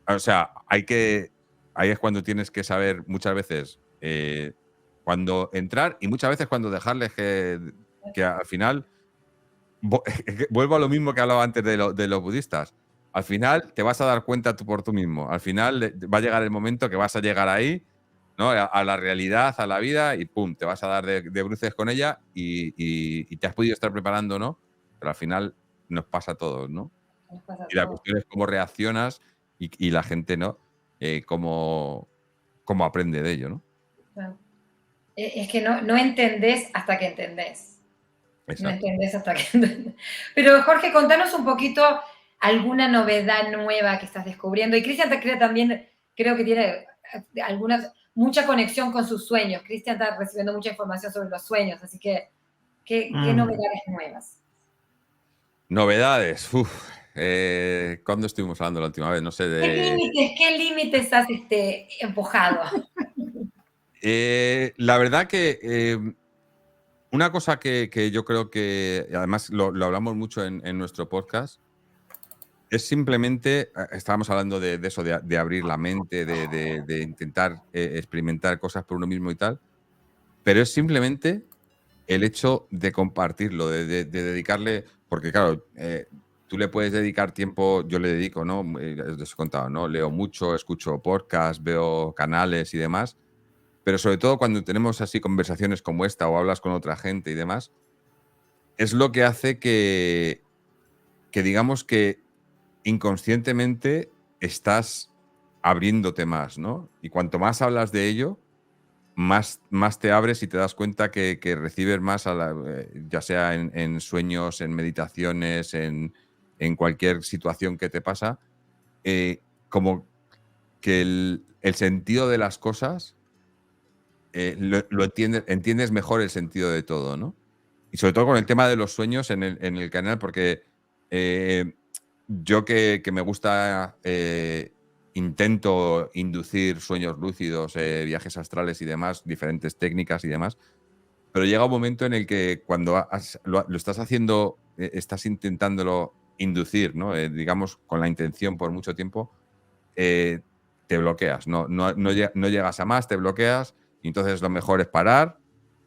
o sea, ahí es cuando tienes que saber muchas veces cuando entrar y muchas veces cuando dejarles que al final, vuelvo a lo mismo que hablaba antes de los budistas. Al final te vas a dar cuenta tú por tú mismo. Al final va a llegar el momento que vas a llegar ahí, ¿no? A la realidad, a la vida, y pum, te vas a dar de bruces con ella y te has podido estar preparando, ¿no? Pero al final nos pasa a todos, ¿no? Y la cuestión es cómo reaccionas y la gente, ¿no? Cómo aprende de ello, ¿no? Claro. Es que no entendés hasta que entendés. Exacto. No entendés hasta que entendés. Pero Jorge, contanos un poquito alguna novedad nueva que estás descubriendo. Y Cristian también creo que tiene mucha conexión con sus sueños. Cristian está recibiendo mucha información sobre los sueños, así que, ¿qué novedades nuevas? Novedades, ¿cuándo estuvimos hablando la última vez? No sé. ¿Qué límites has empujado? La verdad que una cosa que yo creo que, además lo hablamos mucho en nuestro podcast, es simplemente, estábamos hablando de eso, de abrir la mente, de intentar experimentar cosas por uno mismo y tal, pero es simplemente el hecho de compartirlo, de dedicarle, porque claro, tú le puedes dedicar tiempo, yo le dedico, ¿no? Les he contado, ¿no? Leo mucho, escucho podcasts, veo canales y demás, pero sobre todo cuando tenemos así conversaciones como esta o hablas con otra gente y demás, es lo que hace que digamos que inconscientemente estás abriéndote más, ¿no? Y cuanto más hablas de ello, más te abres y te das cuenta que recibes más, ya sea en sueños, en meditaciones, en cualquier situación que te pasa, como que el sentido de las cosas lo entiendes mejor, el sentido de todo, ¿no? Y sobre todo con el tema de los sueños en el canal, porque yo que me gusta, intento inducir sueños lúcidos, viajes astrales y demás, diferentes técnicas y demás, pero llega un momento en el que cuando lo estás haciendo, estás intentándolo inducir, ¿no? Digamos, con la intención por mucho tiempo, te bloqueas, no llegas a más, te bloqueas, y entonces lo mejor es parar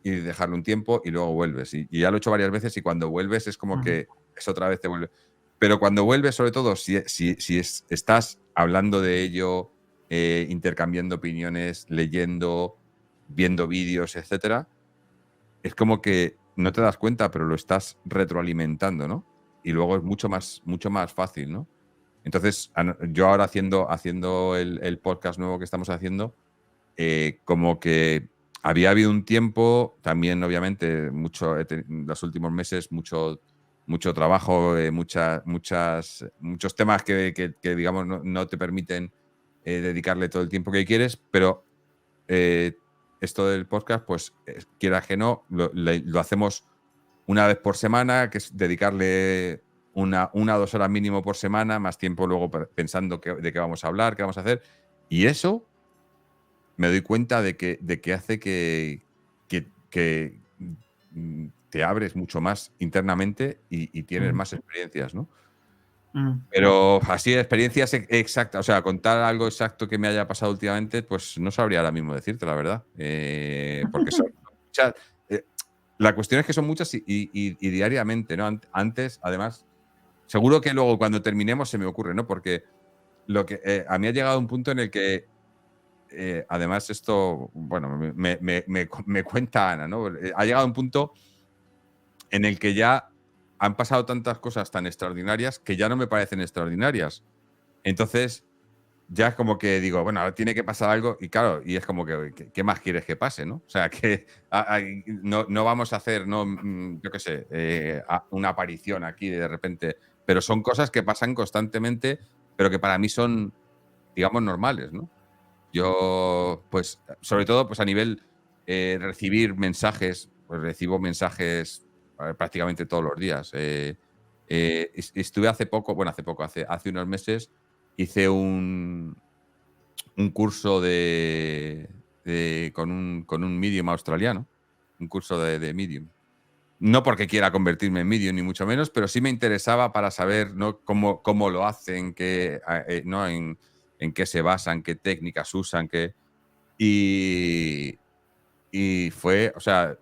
y dejarlo un tiempo y luego vuelves. Y ya lo he hecho varias veces y cuando vuelves es como que es otra vez te vuelve. Pero cuando vuelves, sobre todo, si estás hablando de ello, intercambiando opiniones, leyendo, viendo vídeos, etcétera, es como que no te das cuenta, pero lo estás retroalimentando, ¿no? Y luego es mucho más fácil, ¿no? Entonces, yo ahora haciendo el podcast nuevo que estamos haciendo, como que había habido un tiempo, también obviamente los últimos meses, mucho trabajo, muchos temas que digamos no te permiten dedicarle todo el tiempo que quieres, pero esto del podcast, pues quiera que no, lo hacemos una vez por semana, que es dedicarle una o 2 horas mínimo por semana, más tiempo luego pensando de qué vamos a hablar, qué vamos a hacer. Y eso me doy cuenta de que hace que te abres mucho más internamente y tienes más experiencias, ¿no? Pero así, experiencias exactas, o sea, contar algo exacto que me haya pasado últimamente, pues no sabría ahora mismo decirte, la verdad. Porque son muchas. La cuestión es que son muchas y diariamente, ¿no? Antes, además, seguro que luego cuando terminemos se me ocurre, ¿no? Porque a mí ha llegado un punto en el que, además, esto, bueno, me cuenta Ana, ¿no? Ha llegado un punto en el que ya han pasado tantas cosas tan extraordinarias que ya no me parecen extraordinarias. Entonces, ya es como que digo, bueno, ahora tiene que pasar algo y claro, y es como que, ¿qué más quieres que pase, no? O sea, que no vamos a hacer, no, yo qué sé, una aparición aquí de repente, pero son cosas que pasan constantemente, pero que para mí son, digamos, normales, ¿no? Yo, pues, sobre todo, pues a nivel recibir mensajes, pues recibo mensajes prácticamente todos los días. Estuve hace poco, bueno, hace unos meses, hice un curso con un Medium australiano, un curso de Medium. No porque quiera convertirme en Medium, ni mucho menos, pero sí me interesaba para saber, ¿no? cómo lo hacen, ¿no? en qué se basan, qué técnicas usan, y fue, o sea,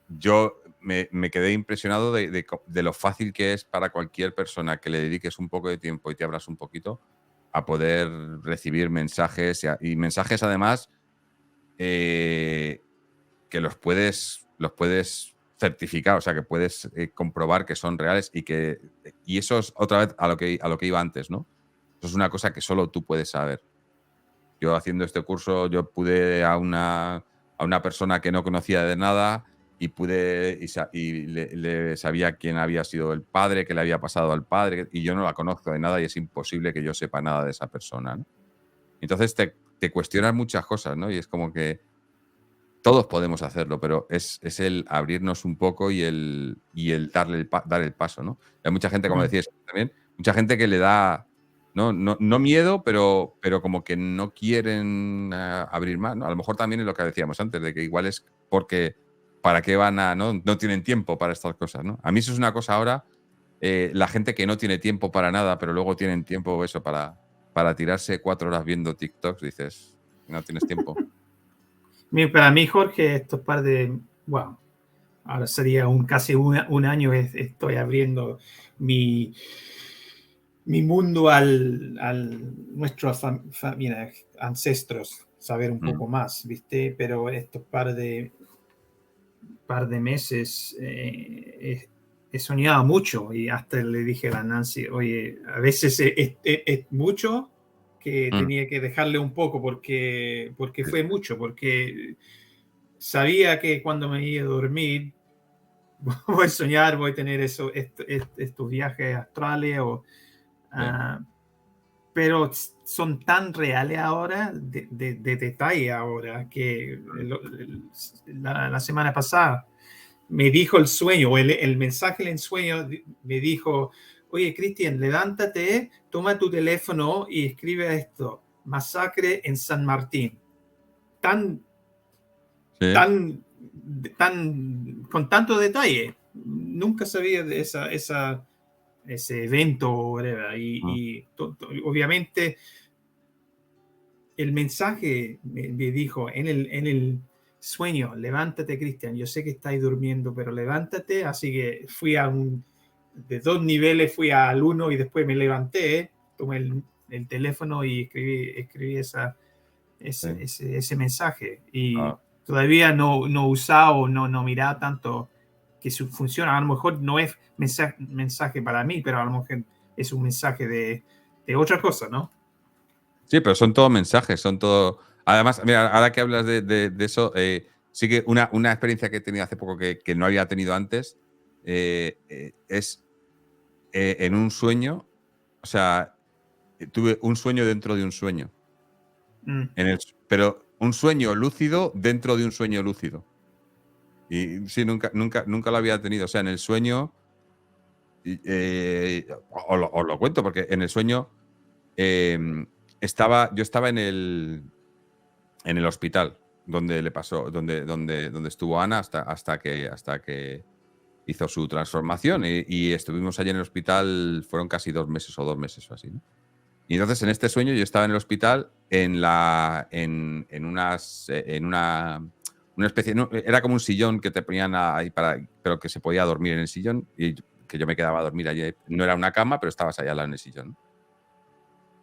yo me quedé impresionado de lo fácil que es para cualquier persona que le dediques un poco de tiempo y te abras un poquito a poder recibir mensajes y mensajes además que los puedes certificar, o sea, que puedes comprobar que son reales y eso es otra vez a lo que iba antes, ¿no? Eso es una cosa que solo tú puedes saber. Yo haciendo este curso, yo pude a una persona que no conocía de nada y le sabía quién había sido el padre, qué le había pasado al padre, y yo no la conozco de nada y es imposible que yo sepa nada de esa persona, ¿no? Entonces te cuestionas muchas cosas, ¿no? Y es como que todos podemos hacerlo, pero es el abrirnos un poco y el dar el paso, ¿no? Hay mucha gente, como decías también, mucha gente que le da no miedo, pero como que no quieren abrir más, ¿no? A lo mejor también es lo que decíamos antes, de que igual es porque ¿para qué van no tienen tiempo para estas cosas, ¿no? A mí eso es una cosa ahora, la gente que no tiene tiempo para nada, pero luego tienen tiempo eso para tirarse 4 horas viendo TikToks, dices, no tienes tiempo. Para mí, Jorge, estos par de, wow, ahora sería casi un año estoy abriendo mi mundo al nuestros ancestros, saber un poco más, ¿viste? Pero estos par de meses he soñado mucho y hasta le dije a la Nancy, oye, a veces es mucho que tenía que dejarle un poco porque fue mucho, porque sabía que cuando me iba a dormir voy a soñar, voy a tener estos viajes astrales, pero son tan reales ahora, de detalle ahora, que la semana pasada me dijo el sueño, o el mensaje en el sueño me dijo, oye, Cristian, levántate, toma tu teléfono y escribe esto, masacre en San Martín. Con tanto detalle. Nunca sabía de ese evento, whatever. Y obviamente el mensaje me dijo en el sueño, levántate, Cristian, yo sé que estáis durmiendo, pero levántate. Así que fui de 2 niveles, fui al 1 y después me levanté, tomé el teléfono y escribí ese mensaje. Y todavía no usado, no miraba tanto que funciona. A lo mejor no es mensaje para mí, pero a lo mejor es un mensaje de otra cosa, ¿no? Sí, pero son todos mensajes, son todo. Además, mira, ahora que hablas de eso, sí que una experiencia que he tenido hace poco que no había tenido antes es en un sueño, o sea, tuve un sueño dentro de un sueño. Pero un sueño lúcido dentro de un sueño lúcido. Y sí, nunca lo había tenido. O sea, en el sueño Os lo cuento, porque en el sueño yo estaba en el hospital donde le pasó, donde estuvo Ana hasta que hizo su transformación y estuvimos allí en el hospital, fueron casi 2 meses o 2 meses o así, ¿no? Y entonces en este sueño yo estaba en el hospital en una especie, no, era como un sillón que te ponían ahí pero que se podía dormir en el sillón y que yo me quedaba a dormir allí. No era una cama, pero estabas allá al lado en el sillón, ¿no?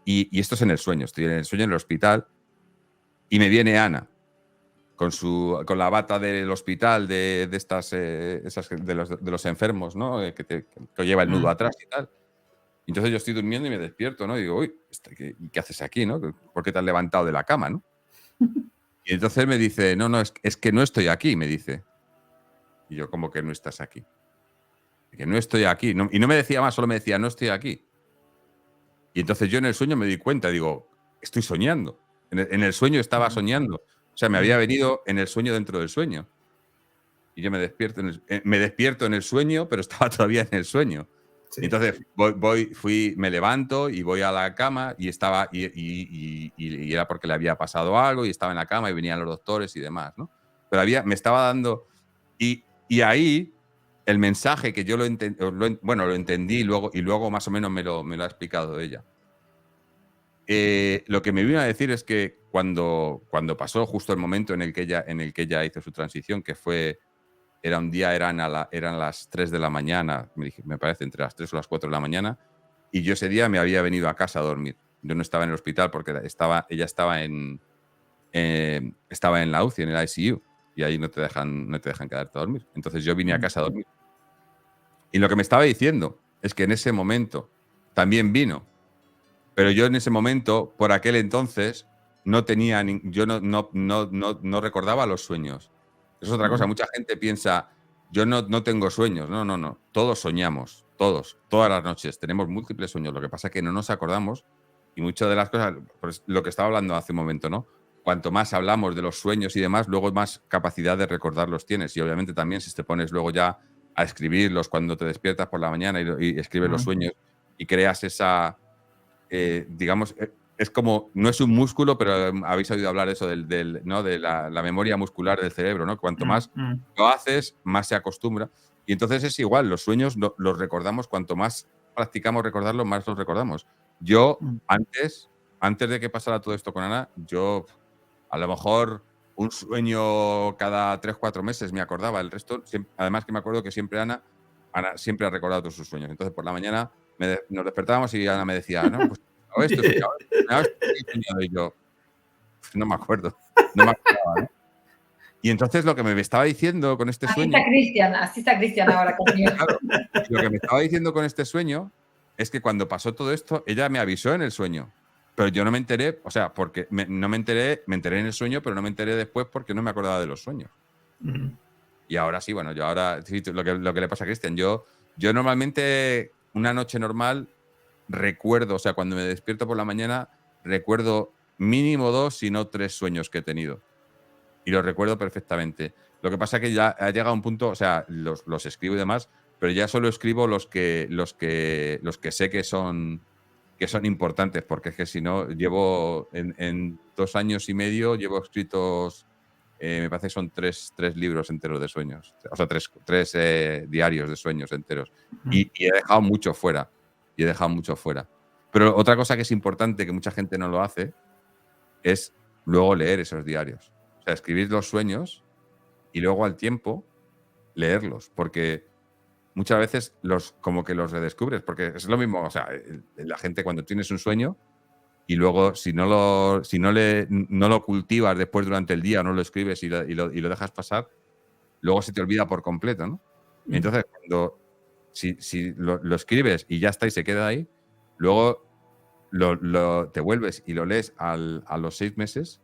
Y esto es en el sueño, estoy en el sueño en el hospital y me viene Ana con la bata del hospital de los enfermos, ¿no? Que lleva el nudo atrás y tal. Entonces yo estoy durmiendo y me despierto, ¿no? Y digo, uy, ¿qué haces aquí, no? ¿Por qué te has levantado de la cama, no? Y entonces me dice, no, es que no estoy aquí, me dice. Y yo, ¿cómo que no estás aquí? Que no estoy aquí. No, y no me decía más, solo me decía, no estoy aquí. Y entonces yo en el sueño me di cuenta, digo, estoy soñando. En el sueño estaba soñando. O sea, me había venido en el sueño dentro del sueño. Y yo me despierto en el sueño, pero estaba todavía en el sueño. Sí. Entonces me levanto y voy a la cama y estaba y era porque le había pasado algo y estaba en la cama y venían los doctores y demás, ¿no? Pero me estaba dando y ahí el mensaje que yo lo entendí y luego más o menos me lo ha explicado ella. Lo que me vino a decir es que cuando pasó justo el momento en el que ella hizo su transición, que eran las 3 de la mañana, me parece, entre las 3 o las 4 de la mañana, y yo ese día me había venido a casa a dormir. Yo no estaba en el hospital porque ella estaba en la UCI, en el ICU, y ahí no te dejan quedarte a dormir. Entonces yo vine a casa a dormir. Y lo que me estaba diciendo es que en ese momento también vino, pero yo en ese momento, por aquel entonces, no tenía, yo no recordaba los sueños. Es otra cosa, mucha gente piensa, yo no tengo sueños. No. Todos soñamos, todas las noches. Tenemos múltiples sueños. Lo que pasa es que no nos acordamos y muchas de las cosas, pues lo que estaba hablando hace un momento, ¿no? Cuanto más hablamos de los sueños y demás, luego más capacidad de recordarlos tienes. Y obviamente también si te pones luego ya a escribirlos cuando te despiertas por la mañana y escribes los sueños y creas esa, digamos... Es como, no es un músculo, pero habéis oído hablar de eso, ¿no? De la memoria muscular del cerebro, ¿no? Cuanto más lo haces, más se acostumbra. Y entonces es igual, los sueños los recordamos, cuanto más practicamos recordarlos, más los recordamos. Yo, antes de que pasara todo esto con Ana, yo a lo mejor un sueño cada 3-4 meses me acordaba. El resto, además que me acuerdo que siempre Ana siempre ha recordado todos sus sueños. Entonces por la mañana nos despertábamos y Ana me decía, no, pues esto y yo no me acuerdo, no me acordaba, ¿no? Y entonces lo que me estaba diciendo con este sueño, así está Cristian ahora conmigo. Claro, lo que me estaba diciendo con este sueño es que cuando pasó todo esto, ella me avisó en el sueño, pero yo no me enteré, o sea, porque no me enteré en el sueño, pero no me enteré después porque no me acordaba de los sueños. Y ahora sí, bueno, yo ahora sí, lo que le pasa a Cristian, yo normalmente una noche normal recuerdo, o sea, cuando me despierto por la mañana, recuerdo mínimo 2, si no 3 sueños que he tenido. Y los recuerdo perfectamente. Lo que pasa es que ya ha llegado un punto, o sea, los escribo y demás, pero ya solo escribo los que sé que son importantes, porque es que si no, llevo en 2 años y medio, llevo escritos, me parece que son 3 libros enteros de sueños, o sea, 3 diarios de sueños enteros. Y he dejado mucho fuera. Pero otra cosa que es importante, que mucha gente no lo hace, es luego leer esos diarios. O sea, escribir los sueños y luego al tiempo leerlos, porque muchas veces como que los redescubres, porque es lo mismo, o sea, la gente cuando tienes un sueño y luego si no lo cultivas después durante el día, no lo escribes y lo dejas pasar, luego se te olvida por completo, ¿no? Y entonces cuando si lo escribes y ya está y se queda ahí, luego te vuelves y lo lees a los 6 meses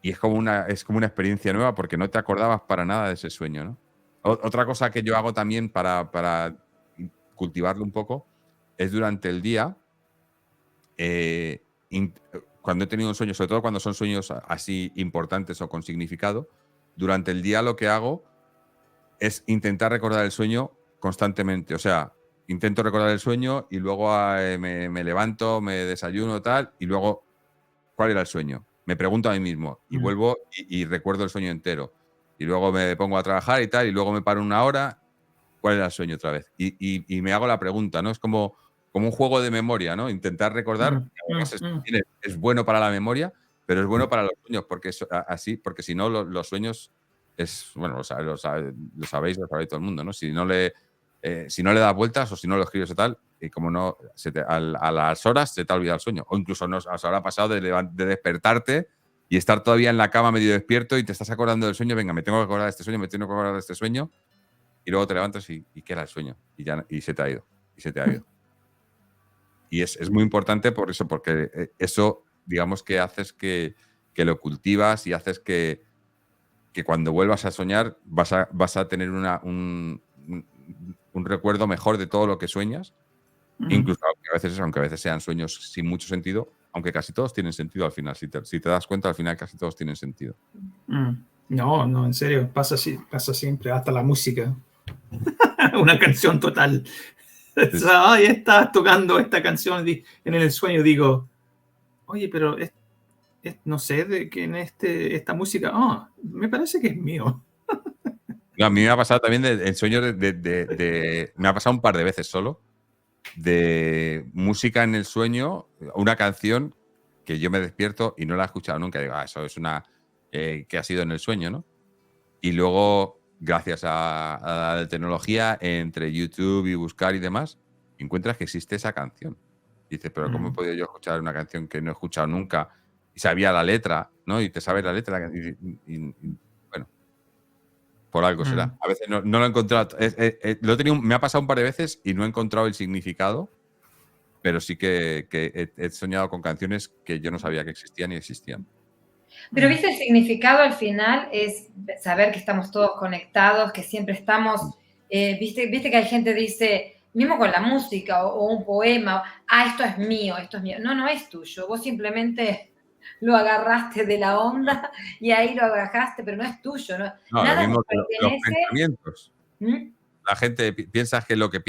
y es como una experiencia nueva porque no te acordabas para nada de ese sueño, ¿no? Otra cosa que yo hago también para cultivarlo un poco es durante el día, cuando he tenido un sueño, sobre todo cuando son sueños así importantes o con significado, durante el día lo que hago es intentar recordar el sueño constantemente. O sea, intento recordar el sueño y luego me levanto, me desayuno, tal, y luego, ¿cuál era el sueño? Me pregunto a mí mismo y vuelvo y recuerdo el sueño entero. Y luego me pongo a trabajar y tal, y luego me paro una hora, ¿cuál era el sueño otra vez? Y me hago la pregunta, ¿no? Es como un juego de memoria, ¿no? Intentar recordar, que además es bueno para la memoria, pero es bueno para los sueños, porque porque si no, los sueños bueno, lo sabéis todo el mundo, ¿no? Si no le das vueltas o si no lo escribes o tal, y como no, a las horas se te ha olvidado el sueño. O incluso os habrá pasado de despertarte y estar todavía en la cama medio despierto y te estás acordando del sueño. Venga, me tengo que acordar de este sueño, me tengo que acordar de este sueño. Y luego te levantas y ¿qué era el sueño? Y se te ha ido. Y se te ha ido. Y es muy importante por eso, porque eso, digamos que haces que lo cultivas y haces que cuando vuelvas a soñar vas a tener un recuerdo mejor de todo lo que sueñas. Incluso aunque a veces sean sueños sin mucho sentido, aunque casi todos tienen sentido al final. Si te das cuenta, al final casi todos tienen sentido. No, en serio, pasa siempre, hasta la música. Una canción total. Ahí estás tocando esta canción en el sueño, digo, oye, pero no sé de quién es esta música. Me parece que es mío. A mí me ha pasado también el sueño me ha pasado un par de veces solo, de música en el sueño, una canción que yo me despierto y no la he escuchado nunca. Digo, eso es una que ha sido en el sueño, ¿no? Y luego, gracias a la tecnología, entre YouTube y buscar y demás, encuentras que existe esa canción. Y dices, pero ¿cómo he podido yo escuchar una canción que no he escuchado nunca? Y sabía la letra, ¿no? Y te sabes la letra. Y bueno, por algo será. A veces no lo he encontrado. Me ha pasado un par de veces y no he encontrado el significado, pero sí que he soñado con canciones que yo no sabía que existían y existían. Pero viste, el significado al final es saber que estamos todos conectados, que siempre estamos, viste que hay gente que dice, mismo con la música o un poema, esto es mío. No es tuyo, vos simplemente lo agarraste de la onda y ahí lo agajaste, pero no es tuyo. No, nada lo mismo te que los pensamientos. ¿Mm? La gente piensas que lo que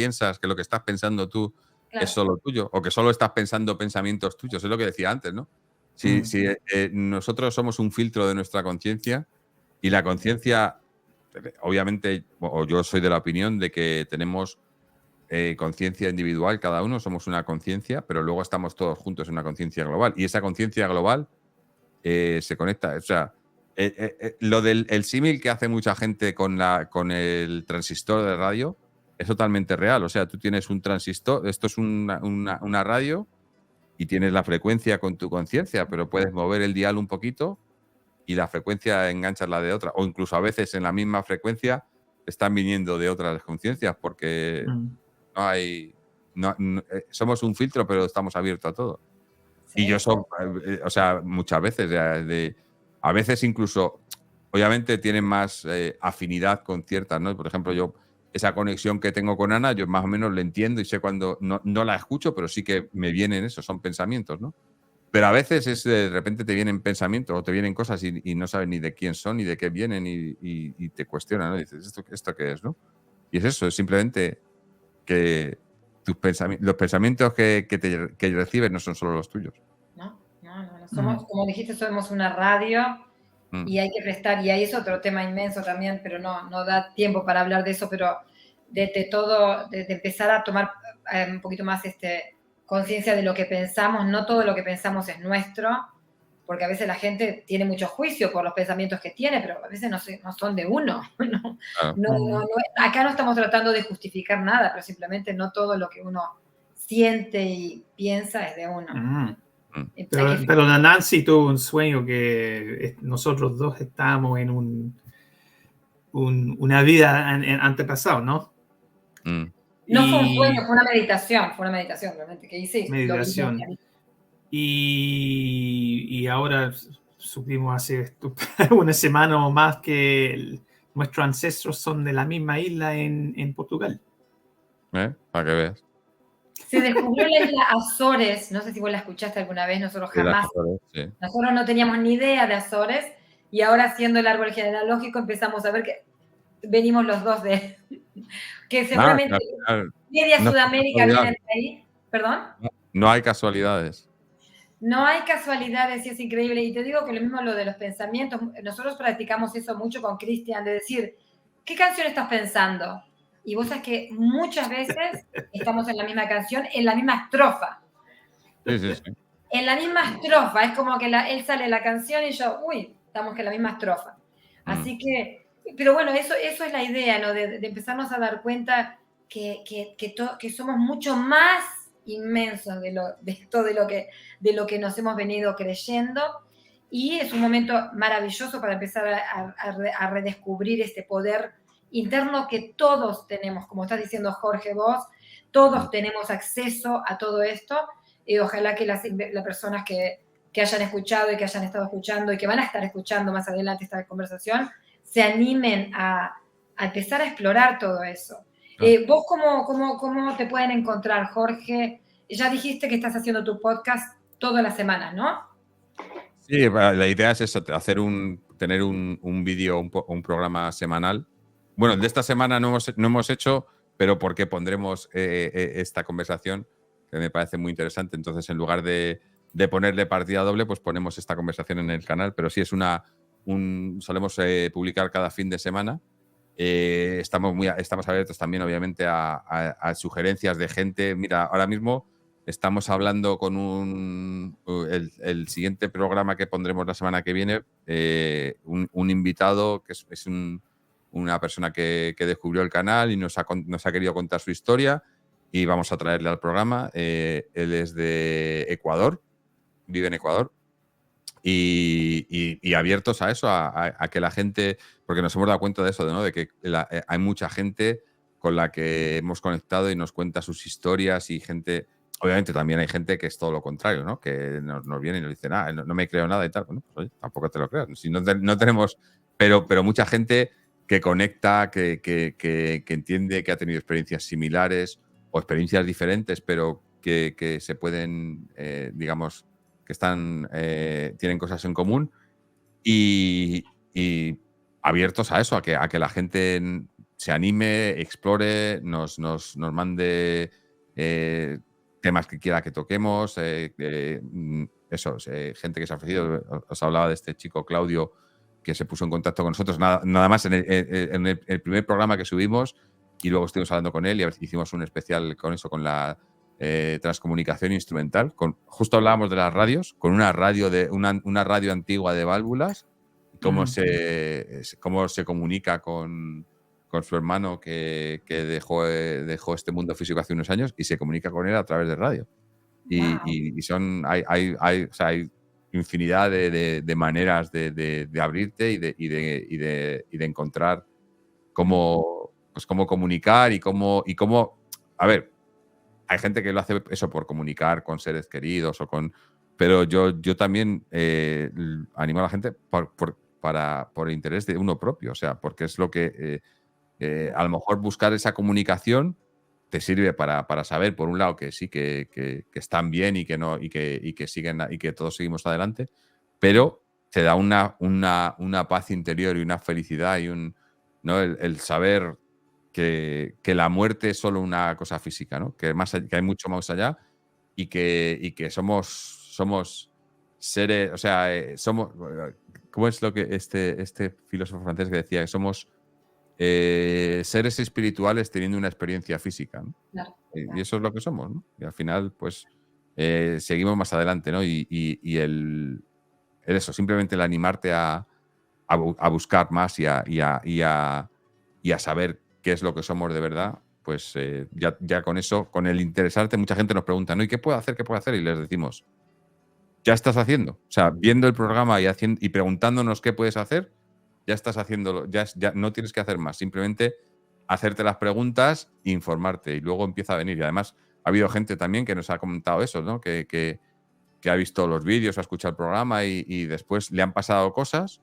estás pensando tú Claro. es solo tuyo, o que solo estás pensando pensamientos tuyos, es lo que decía antes, ¿no? Si nosotros somos un filtro de nuestra conciencia y la conciencia, obviamente, o yo soy de la opinión de que tenemos conciencia individual, cada uno somos una conciencia, pero luego estamos todos juntos en una conciencia global. Y esa conciencia global se conecta. O sea, lo del símil que hace mucha gente con el transistor de radio es totalmente real. O sea, tú tienes un transistor, esto es una radio, y tienes la frecuencia con tu conciencia, pero puedes mover el dial un poquito y la frecuencia enganchas la de otra. O incluso a veces en la misma frecuencia están viniendo de otras conciencias porque somos un filtro, pero estamos abiertos a todo. Sí. Y yo muchas veces, a veces incluso, obviamente tienen más afinidad con ciertas, ¿no? Por ejemplo, yo esa conexión que tengo con Ana, yo más o menos la entiendo y sé cuando no la escucho, pero sí que me vienen esos, son pensamientos, ¿no? Pero a veces de repente te vienen pensamientos o te vienen cosas y no sabes ni de quién son ni de qué vienen y te cuestionan, ¿no? Y dices, ¿esto qué es, no? Y es eso, es simplemente que los pensamientos que recibes no son solo los tuyos. No. Somos, como dijiste, somos una radio. Y hay que prestar, y ahí es otro tema inmenso también, pero no da tiempo para hablar de eso, pero de todo, de empezar a tomar un poquito más conciencia de lo que pensamos. No todo lo que pensamos es nuestro, porque a veces la gente tiene mucho juicio por los pensamientos que tiene, pero a veces no son de uno. Acá no estamos tratando de justificar nada, pero simplemente no todo lo que uno siente y piensa es de uno. Pero la Nancy tuvo un sueño que nosotros dos estábamos en una vida antepasada, ¿no? No fue un sueño, fue una meditación realmente que hice. Meditación. Y ahora supimos hace una semana o más que nuestros ancestros son de la misma isla en Portugal. Para que veas. Se descubrió la isla Azores, no sé si vos la escuchaste alguna vez, nosotros jamás. Nosotros no teníamos ni idea de Azores y ahora haciendo el árbol genealógico empezamos a ver que venimos los dos de Que seguramente media no, Sudamérica no, viene de ahí. ¿Perdón? no hay casualidades. No hay casualidades y es increíble. Y te digo que lo mismo lo de los pensamientos. Nosotros practicamos eso mucho con Cristian, de decir, ¿qué canción estás pensando? Y vos sabés que muchas veces estamos en la misma canción, en la misma estrofa. Sí, sí, sí. En la misma estrofa. Es como que él sale la canción y yo, uy, estamos en la misma estrofa. Así que, pero bueno, eso es la idea, ¿no? De empezarnos a dar cuenta que somos mucho más inmensos de lo que nos hemos venido creyendo, y es un momento maravilloso para empezar a redescubrir este poder interno que todos tenemos, como estás diciendo Jorge vos, todos tenemos acceso a todo esto, y ojalá que las personas que hayan escuchado y que hayan estado escuchando y que van a estar escuchando más adelante esta conversación se animen a empezar a explorar todo eso. ¿Vos cómo te pueden encontrar, Jorge? Ya dijiste que estás haciendo tu podcast todas las semanas, ¿no? Sí, la idea es eso, tener un vídeo, un programa semanal. Bueno, el de esta semana no hemos hecho, pero porque pondremos esta conversación, que me parece muy interesante. Entonces, en lugar de ponerle partida doble, pues ponemos esta conversación en el canal. Pero sí, solemos publicar cada fin de semana. Estamos abiertos también, obviamente, a sugerencias de gente. Mira, ahora mismo estamos hablando con el siguiente programa que pondremos la semana que viene, un invitado que es una persona que descubrió el canal y nos ha querido contar su historia, y vamos a traerle al programa. Él es de Ecuador, vive en Ecuador. Y abiertos a eso, a que la gente, porque nos hemos dado cuenta de eso, ¿no? De que hay mucha gente con la que hemos conectado y nos cuenta sus historias, y gente, obviamente también hay gente que es todo lo contrario, ¿no? Que nos viene y nos dice, no me creo nada y tal. Bueno, pues oye, tampoco te lo creas. Si no tenemos, pero mucha gente que conecta, que entiende, que ha tenido experiencias similares o experiencias diferentes, pero que se pueden, digamos, que tienen cosas en común, y abiertos a eso, a que la gente se anime, explore, nos mande temas que quiera que toquemos. Gente que se ha ofrecido. Os hablaba de este chico Claudio, que se puso en contacto con nosotros nada más en el primer programa que subimos, y luego estuvimos hablando con él y hicimos un especial con eso, con la transcomunicación instrumental. Justo hablábamos de las radios, con una radio antigua de válvulas, cómo se comunica con su hermano que dejó este mundo físico hace unos años, y se comunica con él a través de radio. Y hay infinidad de maneras de abrirte y de encontrar cómo comunicar y cómo. A ver, hay gente que lo hace eso por comunicar con seres queridos pero yo también animo a la gente por interés de uno propio, o sea, porque es lo que a lo mejor buscar esa comunicación te sirve para saber, por un lado, que sí, que están bien y que no, y que siguen, y que todos seguimos adelante, pero te da una paz interior y una felicidad y ¿no? el saber que la muerte es solo una cosa física, ¿no? Que hay mucho más allá, y que somos seres, o sea, ¿cómo es lo que este filósofo francés que decía? Que somos seres espirituales teniendo una experiencia física, ¿no? Claro. Y eso es lo que somos, ¿no? Y al final, pues, seguimos más adelante, ¿no? Y eso, simplemente el animarte a buscar más y a saber qué es lo que somos de verdad, pues ya con eso, con el interesarte, mucha gente nos pregunta, ¿no? ¿Y qué puedo hacer? ¿Qué puedo hacer? Y les decimos, ya estás haciendo. O sea, viendo el programa y preguntándonos qué puedes hacer, ya estás haciéndolo. Ya no tienes que hacer más. Simplemente hacerte las preguntas e informarte. Y luego empieza a venir. Y además ha habido gente también que nos ha comentado eso, ¿no? Que ha visto los vídeos, ha escuchado el programa y después le han pasado cosas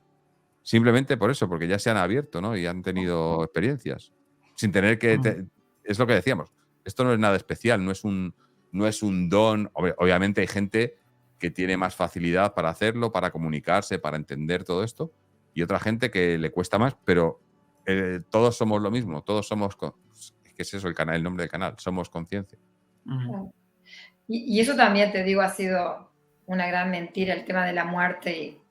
simplemente por eso, porque ya se han abierto, ¿no? Y han tenido experiencias. Sin tener que... es lo que decíamos. Esto no es nada especial, no es un don. Obviamente hay gente que tiene más facilidad para hacerlo, para comunicarse, para entender todo esto, y otra gente que le cuesta más, pero todos somos lo mismo, todos somos... Es que es eso el nombre del canal, somos conciencia. Y eso también, te digo, ha sido una gran mentira, el tema de la muerte, y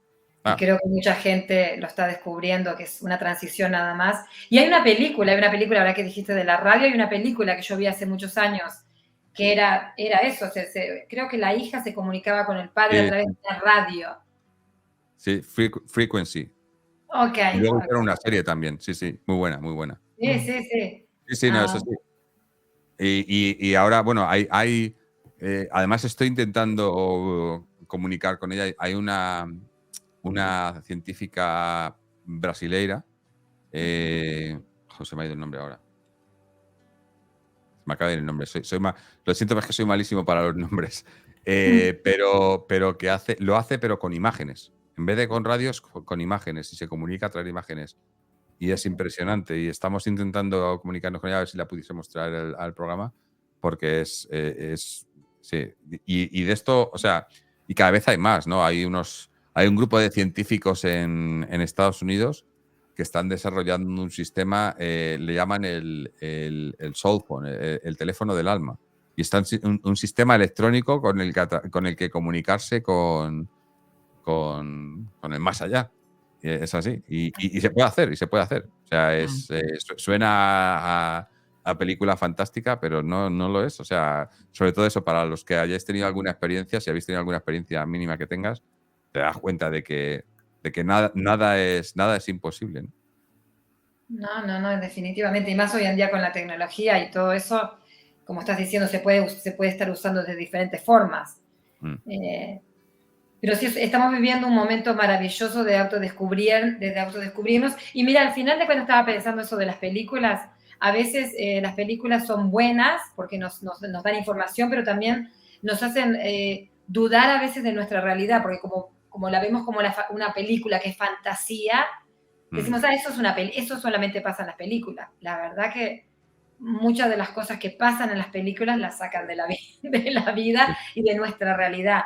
creo que mucha gente lo está descubriendo, que es una transición nada más. Y hay una película, ahora que dijiste de la radio, hay una película que yo vi hace muchos años, que era eso, creo que la hija se comunicaba con el padre a través de la radio. Sí, Frequency. Ok. Y luego hicieron una serie también, sí, muy buena, muy buena. Sí. No, eso sí. Y ahora, bueno, hay además estoy intentando comunicar con ella. Hay una científica brasileira, José, me ha ido el nombre ahora. Me acaba de ir el nombre. Lo siento, pero es que soy malísimo para los nombres. Pero que lo hace, pero con imágenes. En vez de con radios, con imágenes. Y se comunica a través de imágenes. Y es impresionante. Y estamos intentando comunicarnos con ella a ver si la pudiésemos traer al programa. Porque sí. Y de esto, o sea, y cada vez hay más, ¿no? Hay un grupo de científicos en Estados Unidos que están desarrollando un sistema, le llaman el soul phone, el teléfono del alma. Y está un sistema electrónico con el que comunicarse con el más allá. Es así. Y se puede hacer, O sea, suena a película fantástica, pero no lo es. O sea, sobre todo eso, para los que hayáis tenido alguna experiencia, si habéis tenido alguna experiencia mínima que tengas, te das cuenta de que nada es imposible, ¿no? No, definitivamente. Y más hoy en día con la tecnología y todo eso, como estás diciendo, se puede estar usando de diferentes formas. Pero sí, estamos viviendo un momento maravilloso de autodescubrirnos. Y mira, al final de cuando estaba pensando eso de las películas, a veces las películas son buenas porque nos dan información, pero también nos hacen dudar a veces de nuestra realidad, porque como la vemos como una película que es fantasía, decimos, eso solamente pasa en las películas. La verdad que muchas de las cosas que pasan en las películas las sacan de la vida y de nuestra realidad.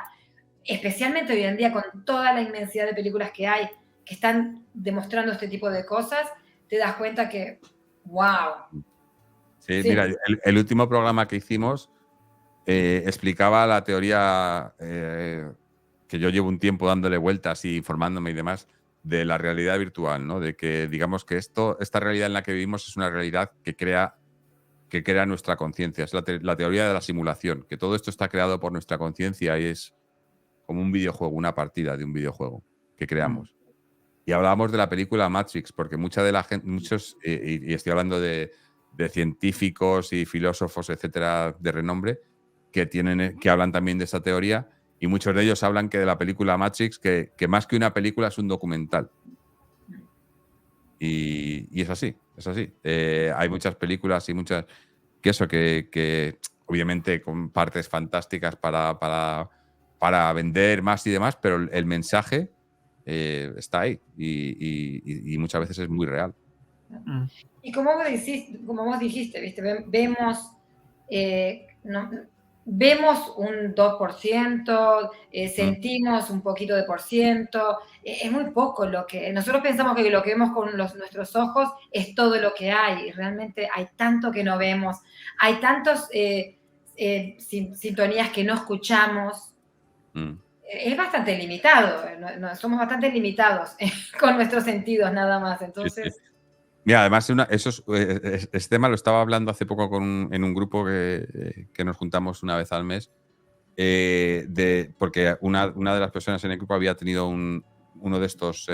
Especialmente hoy en día con toda la inmensidad de películas que hay, que están demostrando este tipo de cosas, te das cuenta que, wow. Sí, mira, el último programa que hicimos explicaba la teoría que yo llevo un tiempo dándole vueltas y informándome y demás, de la realidad virtual, ¿no? De que, digamos que esta realidad en la que vivimos es una realidad que crea nuestra conciencia. Es la teoría de la simulación, que todo esto está creado por nuestra conciencia y es como un videojuego, una partida de un videojuego que creamos. Y hablábamos de la película Matrix, porque mucha de la gente, y estoy hablando de científicos y filósofos, etcétera, de renombre, que hablan también de esa teoría, y muchos de ellos hablan que de la película Matrix, que más que una película es un documental. Y es así, es así. Hay muchas películas y muchas que obviamente con partes fantásticas para vender más y demás, pero el mensaje está ahí y muchas veces es muy real. Y como vos dijiste, ¿viste? Vemos un 2%, sentimos un poquito de por ciento, es muy poco lo que... Nosotros pensamos que lo que vemos con nuestros ojos es todo lo que hay, y realmente hay tanto que no vemos, hay tantas sintonías que no escuchamos. Es bastante limitado, somos bastante limitados con nuestros sentidos nada más, entonces... Sí. Mira, además, este tema lo estaba hablando hace poco en un grupo que nos juntamos una vez al mes, porque una de las personas en el grupo había tenido uno de estos,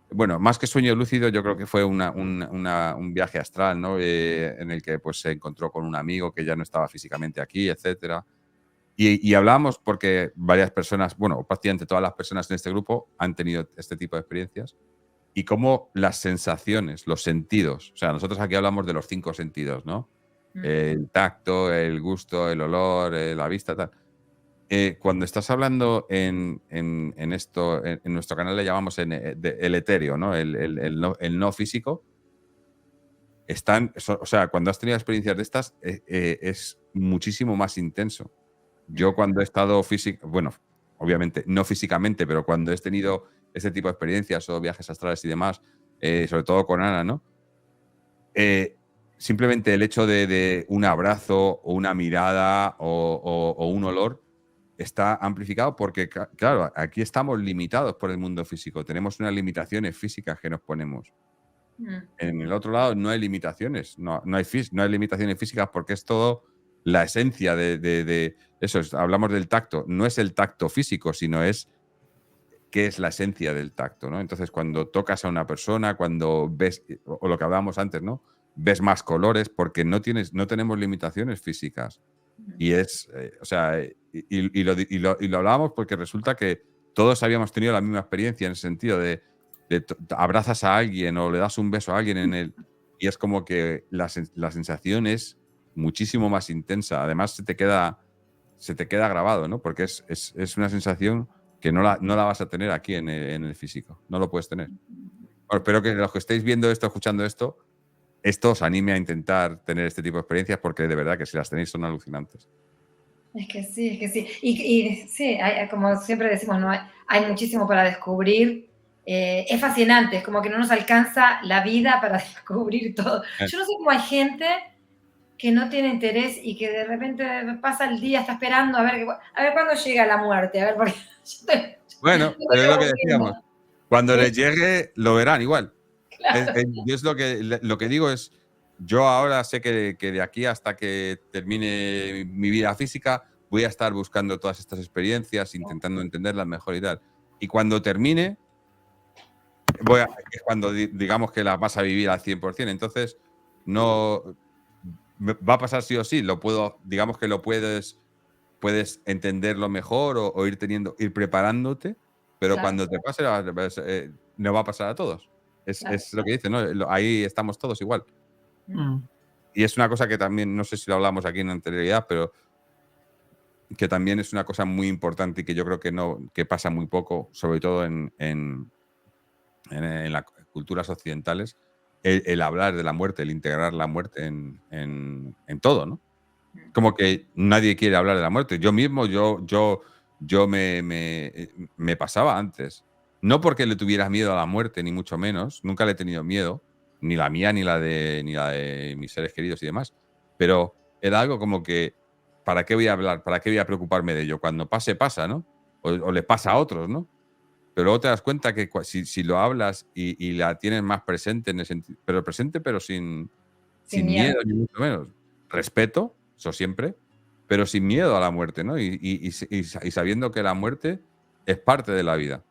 bueno, más que sueño lúcido, yo creo que fue un viaje astral, ¿no? En el que pues, se encontró con un amigo que ya no estaba físicamente aquí, etcétera. Y hablábamos porque varias personas, bueno, prácticamente todas las personas en este grupo han tenido este tipo de experiencias. Y cómo las sensaciones, los sentidos, o sea, nosotros aquí hablamos de los 5 sentidos, ¿no? El tacto, el gusto, el olor, la vista, tal. Cuando estás hablando en esto, en nuestro canal le llamamos el etéreo, ¿no? El no físico, o sea, cuando has tenido experiencias de estas, es muchísimo más intenso. Yo cuando he estado bueno, obviamente no físicamente, pero cuando he tenido este tipo de experiencias o viajes astrales y demás, sobre todo con Ana, ¿no? simplemente el hecho de un abrazo o una mirada o un olor está amplificado porque, claro, aquí estamos limitados por el mundo físico. Tenemos unas limitaciones físicas que nos ponemos. En el otro lado no hay limitaciones, no hay limitaciones físicas porque es todo la esencia de eso. Hablamos del tacto, no es el tacto físico, sino es qué es la esencia del tacto, ¿no? Entonces, cuando tocas a una persona, cuando ves, o lo que hablábamos antes, ¿no? Ves más colores porque no tenemos limitaciones físicas. Y es, o sea, y lo hablábamos porque resulta que todos habíamos tenido la misma experiencia en el sentido de abrazas a alguien o le das un beso a alguien y es como que la sensación es muchísimo más intensa. Además, se te queda grabado, ¿no? Porque es una sensación que no la vas a tener aquí en el físico. No lo puedes tener. Bueno, espero que los que estéis viendo esto, escuchando esto os anime a intentar tener este tipo de experiencias porque de verdad que si las tenéis son alucinantes. Es que sí, es que sí. Y sí, como siempre decimos, ¿no? Hay muchísimo para descubrir. Es fascinante, es como que no nos alcanza la vida para descubrir todo. Yo no sé cómo hay gente que no tiene interés y que de repente pasa el día, está esperando a ver cuándo llega la muerte, a ver, porque bueno, pero es lo que decíamos. Cuando les llegue, lo verán igual. Claro. Yo es lo que digo es, yo ahora sé que de aquí hasta que termine mi vida física voy a estar buscando todas estas experiencias, intentando entenderlas mejor y tal. Y cuando termine, es cuando digamos que las vas a vivir al 100%. Entonces, no va a pasar sí o sí. Digamos que lo puedes entenderlo mejor o ir preparándote, pero Claro. cuando te pase, no va a pasar a todos. Claro. Es lo que dice, ¿no? Ahí estamos todos igual. Y es una cosa que también, no sé si lo hablamos aquí en anterioridad, pero que también es una cosa muy importante y que yo creo que pasa muy poco, sobre todo en las culturas occidentales, el hablar de la muerte, el integrar la muerte en todo, ¿no? Como que nadie quiere hablar de la muerte. Yo mismo, me pasaba antes. No porque le tuvieras miedo a la muerte, ni mucho menos. Nunca le he tenido miedo. Ni la mía, ni la de mis seres queridos y demás. Pero era algo como que, ¿para qué voy a hablar? ¿Para qué voy a preocuparme de ello? Cuando pase, pasa, ¿no? O le pasa a otros, ¿no? Pero luego te das cuenta que si lo hablas y la tienes más presente, pero presente, pero sin miedo, ni mucho menos. Respeto, eso siempre, pero sin miedo a la muerte, ¿no? Y sabiendo que la muerte es parte de la vida.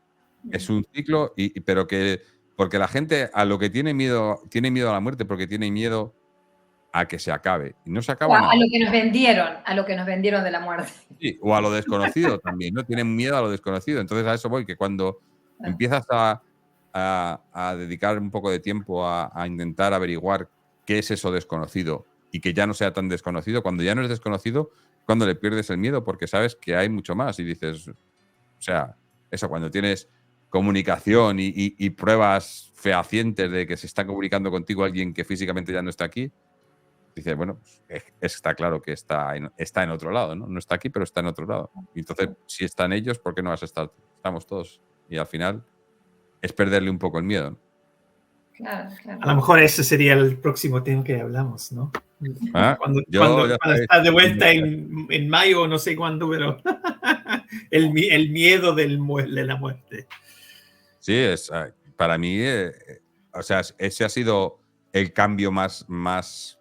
Es un ciclo, pero que porque la gente a lo que tiene miedo a la muerte porque tiene miedo a que se acabe. Y no se acaba nada. A lo que nos vendieron de la muerte. Sí, o a lo desconocido también, ¿no? Tienen miedo a lo desconocido. Entonces a eso voy, que cuando empiezas a dedicar un poco de tiempo a intentar averiguar qué es eso desconocido y que ya no sea tan desconocido, cuando ya no es desconocido, cuando le pierdes el miedo porque sabes que hay mucho más y dices, o sea, eso, cuando tienes comunicación y pruebas fehacientes de que se está comunicando contigo alguien que físicamente ya no está aquí, dices, bueno, está claro que está en otro lado, ¿no? No está aquí, pero está en otro lado. Y entonces, si están ellos, ¿por qué no vas a estar? Estamos todos. Y al final es perderle un poco el miedo, ¿no? Claro, claro. A lo mejor ese sería el próximo tema que hablamos, ¿no? Cuando estás de vuelta en mayo, no sé cuándo, pero el miedo de la muerte. Sí, para mí, o sea, ese ha sido el cambio más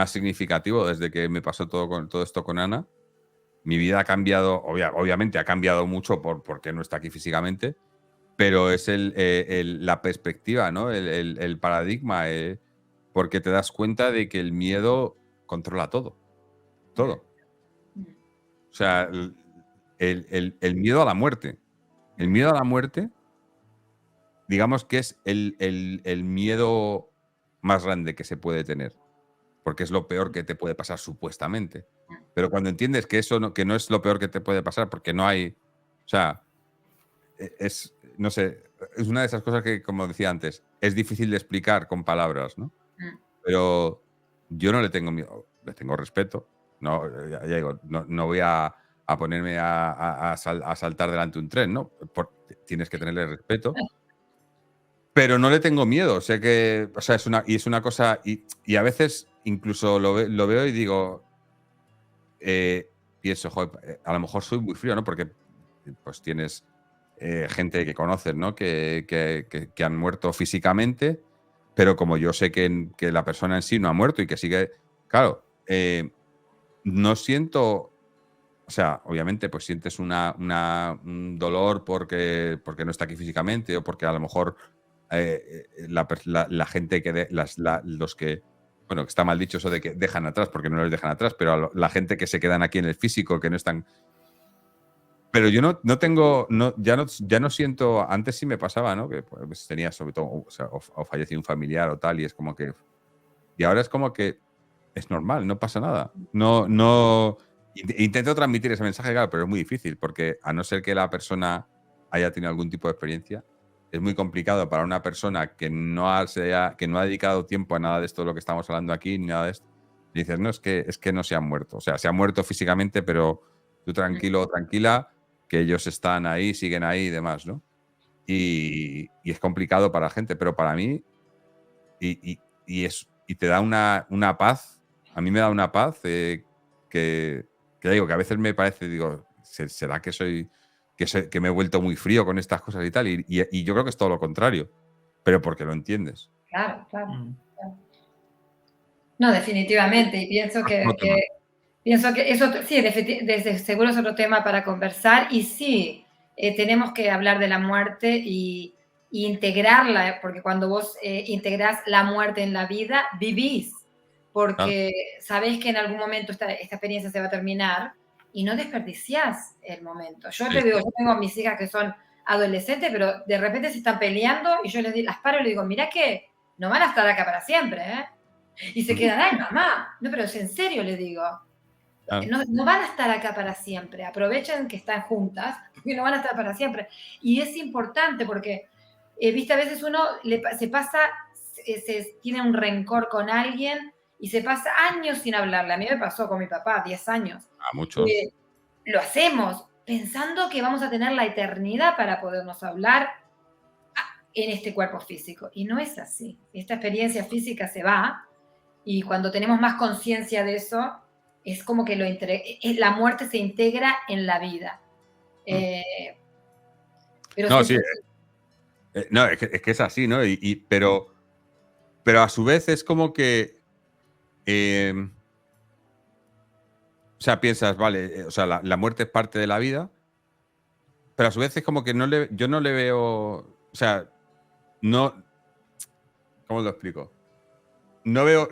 significativo desde que me pasó todo esto con Ana. Mi vida ha cambiado, obviamente ha cambiado mucho porque no está aquí físicamente, pero es la perspectiva, ¿no? El paradigma, porque te das cuenta de que el miedo controla todo. Todo. O sea, el miedo a la muerte. El miedo a la muerte, digamos que es el miedo más grande que se puede tener, porque es lo peor que te puede pasar supuestamente. Pero cuando entiendes que que no es lo peor que te puede pasar, porque no hay, o sea, no sé, es una de esas cosas que, como decía antes, es difícil de explicar con palabras, ¿no? Pero yo no le tengo miedo, le tengo respeto. No, ya digo, no voy a ponerme a saltar delante de un tren, ¿no? Tienes que tenerle respeto. pero no le tengo miedo. Sé que, o sea, es una cosa, y a veces incluso lo veo y digo, pienso, joder, a lo mejor soy muy frío, ¿no? Porque pues tienes gente que conoces, ¿no? Que han muerto físicamente, pero como yo sé que la persona en sí no ha muerto y que sigue, claro, no siento, o sea, obviamente pues sientes un dolor porque no está aquí físicamente o porque a lo mejor la gente los que, bueno, que está mal dicho eso de que dejan atrás, porque no les dejan atrás, pero la gente que se quedan aquí en el físico, que no están. Pero yo no tengo, ya no siento, antes sí me pasaba, ¿no? Que pues, tenía sobre todo, o sea, o falleció un familiar o tal, y es como que. Y ahora es como que es normal, no pasa nada. No. Intento transmitir ese mensaje, claro, pero es muy difícil, porque a no ser que la persona haya tenido algún tipo de experiencia, es muy complicado para una persona que no ha dedicado tiempo a nada de esto de lo que estamos hablando aquí, ni nada de esto. Y dices, no, es que no se han muerto. O sea, se han muerto físicamente, pero tú tranquilo o tranquila, que ellos están ahí, siguen ahí y demás, ¿no? Y es complicado para la gente, pero para mí, y te da una paz, a mí me da una paz que digo, que a veces me parece, digo, ¿será que que me he vuelto muy frío con estas cosas y tal? Y yo creo que es todo lo contrario, pero porque lo entiendes. Claro, claro. No, definitivamente. Y pienso pienso que eso sí, desde seguro es otro tema para conversar. Y sí, tenemos que hablar de la muerte y integrarla, porque cuando vos integrás la muerte en la vida, vivís, porque sabés que en algún momento esta experiencia se va a terminar y no desperdiciás el momento. Yo te digo, yo tengo a mis hijas que son adolescentes, pero de repente se están peleando y yo las paro y les digo, mirá que no van a estar acá para siempre, ¿eh? Y se quedan, ay, mamá, no, pero es en serio, le digo. No van a estar acá para siempre. Aprovechen que están juntas, porque no van a estar para siempre. Y es importante porque, viste, a veces uno se pasa, tiene un rencor con alguien y se pasa años sin hablarle. A mí me pasó con mi papá, 10 años. A muchos. Lo hacemos pensando que vamos a tener la eternidad para podernos hablar en este cuerpo físico. Y no es así. Esta experiencia física se va. Y cuando tenemos más conciencia de eso, es como que la muerte se integra en la vida. Pero no, sí. No, es que es así, ¿no? Pero a su vez es como que. O sea, piensas, vale, o sea, la muerte es parte de la vida, pero a su vez es como que yo no le veo. O sea, no. ¿Cómo lo explico? No veo,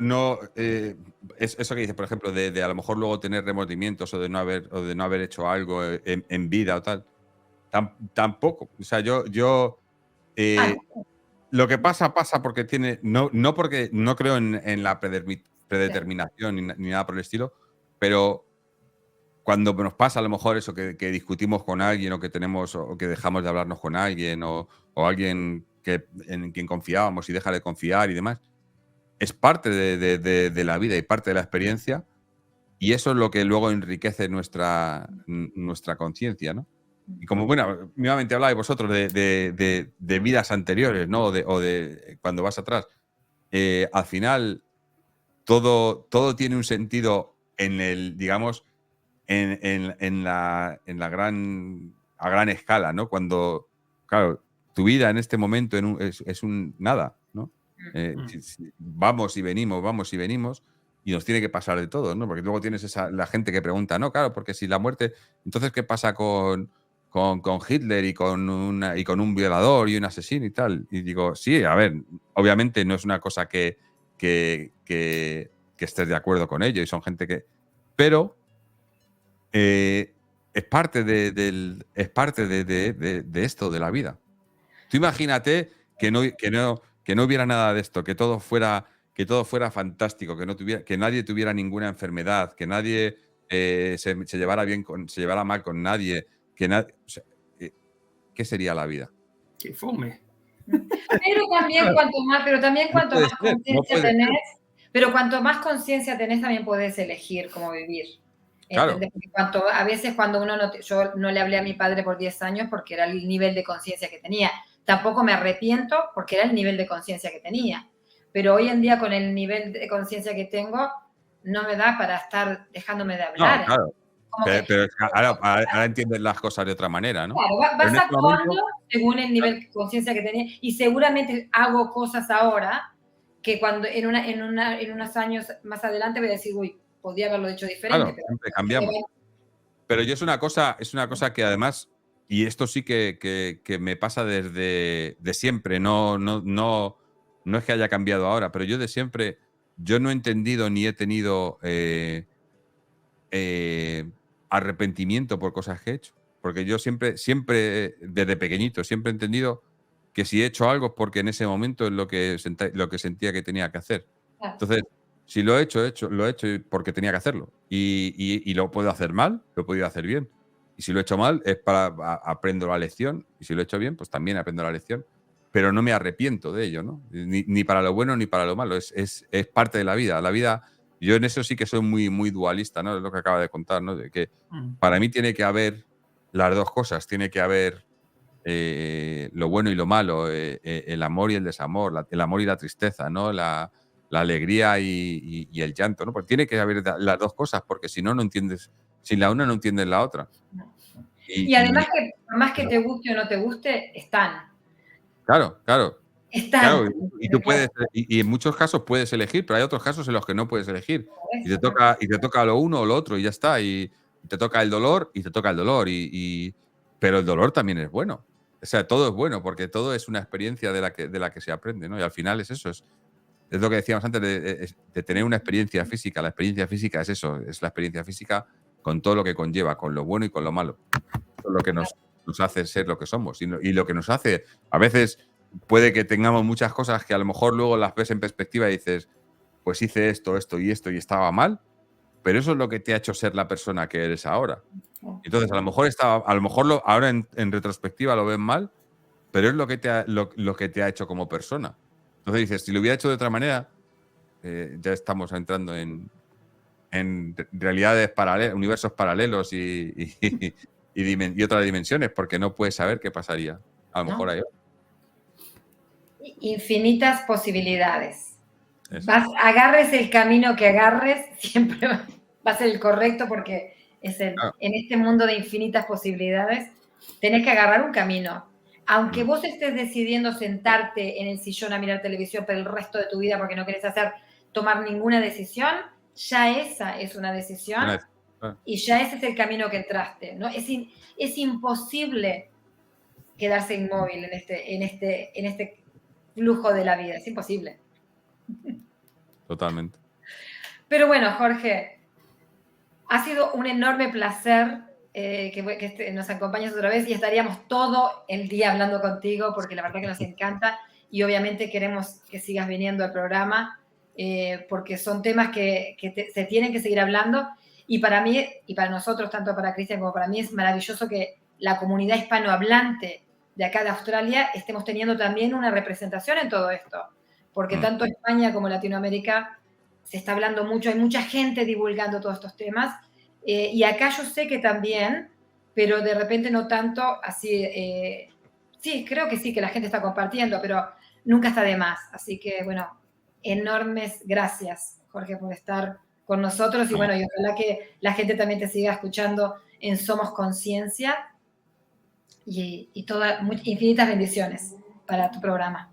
es eso que dices, por ejemplo, de a lo mejor luego tener remordimientos o de no haber hecho algo en vida o tal. Tampoco. O sea, lo que pasa porque tiene. No porque no creo en la predeterminación ni nada por el estilo, pero cuando nos pasa a lo mejor eso que discutimos con alguien o que dejamos de hablarnos con alguien o alguien en quien confiábamos y deja de confiar y demás. Es parte de la vida y parte de la experiencia, y eso es lo que luego enriquece nuestra conciencia, ¿no? Y como, bueno, nuevamente hablabais vosotros de vidas anteriores, ¿no? O de cuando vas atrás. Al final, todo tiene un sentido en el, digamos, en la a gran escala, ¿no? Cuando, claro, tu vida en este momento es un nada, ¿no? Vamos y venimos y nos tiene que pasar de todo, ¿no? Porque luego tienes la gente que pregunta, no, claro, porque si la muerte, entonces ¿qué pasa con Hitler y con un violador y un asesino y tal? Y digo, sí, a ver, obviamente no es una cosa que estés de acuerdo con ello y son gente que, pero es parte de esto, de la vida. Tú imagínate que no hubiera nada de esto, que todo fuera fantástico, que nadie tuviera ninguna enfermedad, que nadie se llevara mal con nadie, o sea, ¿qué sería la vida? Que fome. Pero también cuanto más conciencia tenés, pero cuanto más conciencia tenés, también podés elegir cómo vivir. Claro. Porque a veces cuando uno yo no le hablé a mi padre por 10 años porque era el nivel de conciencia que tenía, tampoco me arrepiento porque era el nivel de conciencia que tenía. Pero hoy en día, con el nivel de conciencia que tengo, no me da para estar dejándome de hablar. No, claro. Como Pero ahora entiendes las cosas de otra manera, ¿no? Claro, Pero vas en este actuando momento, según el nivel de conciencia que tenía, y seguramente hago cosas ahora que cuando en unos años más adelante voy a decir, uy, podía haberlo hecho diferente. claro, siempre cambiamos. Pero yo es una cosa que además, y esto sí que me pasa desde de siempre, no es que haya cambiado ahora, pero yo de siempre, yo no he entendido ni he tenido arrepentimiento por cosas que he hecho. Porque yo siempre, desde pequeñito, siempre he entendido que si he hecho algo es porque en ese momento es lo que sentía que tenía que hacer. Claro. Entonces, si lo he hecho porque tenía que hacerlo. Y lo puedo hacer mal, lo he podido hacer bien. Y si lo he hecho mal, es aprendo la lección. Y si lo he hecho bien, pues también aprendo la lección. Pero no me arrepiento de ello, ¿no? Ni para lo bueno ni para lo malo. Es parte de la vida. La vida, yo en eso sí que soy muy, muy dualista, ¿no? Es lo que acaba de contar, ¿no? De que para mí tiene que haber las dos cosas. Tiene que haber lo bueno y lo malo, el amor y el desamor, el amor y la tristeza, ¿no? La alegría y el llanto, ¿no? Porque tiene que haber las dos cosas, porque si no, no entiendes, sin la una no entiendes la otra. Y además que por más que te guste o no te guste, están. Claro. Están. Y tú puedes, y en muchos casos puedes elegir, pero hay otros casos en los que no puedes elegir. Y te toca lo uno o lo otro y ya está. Y te toca el dolor y te toca el dolor. Pero el dolor también es bueno. O sea, todo es bueno porque todo es una experiencia de la que se aprende, ¿no? Y al final es eso, es lo que decíamos antes de tener una experiencia física. La experiencia física es eso, es la experiencia física con todo lo que conlleva, con lo bueno y con lo malo. Eso es lo que nos hace ser lo que somos y lo que nos hace, a veces puede que tengamos muchas cosas que a lo mejor luego las ves en perspectiva y dices, pues hice esto y estaba mal, pero eso es lo que te ha hecho ser la persona que eres ahora. Entonces, a lo mejor ahora en retrospectiva lo ven mal, pero es lo que te ha hecho como persona. Entonces dices, si lo hubiera hecho de otra manera, ya estamos entrando en realidades paralelas, universos paralelos y otras dimensiones, porque no puedes saber qué pasaría. A lo mejor hay otro. Infinitas posibilidades. Agarres el camino que agarres, siempre va a ser el correcto, porque en este mundo de infinitas posibilidades tenés que agarrar un camino. Aunque vos estés decidiendo sentarte en el sillón a mirar televisión por el resto de tu vida porque no querés tomar ninguna decisión, ya esa es una decisión y ya ese es el camino que entraste, ¿no? Es imposible quedarse inmóvil en este flujo de la vida, es imposible. Totalmente. Pero bueno, Jorge, ha sido un enorme placer que nos acompañes otra vez, y estaríamos todo el día hablando contigo porque la verdad que nos encanta, y obviamente queremos que sigas viniendo al programa porque son temas que se tienen que seguir hablando, y para mí y para nosotros, tanto para Cristian como para mí, es maravilloso que la comunidad hispanohablante de acá de Australia estemos teniendo también una representación en todo esto, porque tanto España como Latinoamérica se está hablando mucho, hay mucha gente divulgando todos estos temas, y acá yo sé que también, pero de repente no tanto, así, sí, creo que sí, que la gente está compartiendo, pero nunca está de más. Así que, bueno, enormes gracias, Jorge, por estar con nosotros, y bueno, y ojalá que la gente también te siga escuchando en Somos Conciencia, y infinitas bendiciones para tu programa.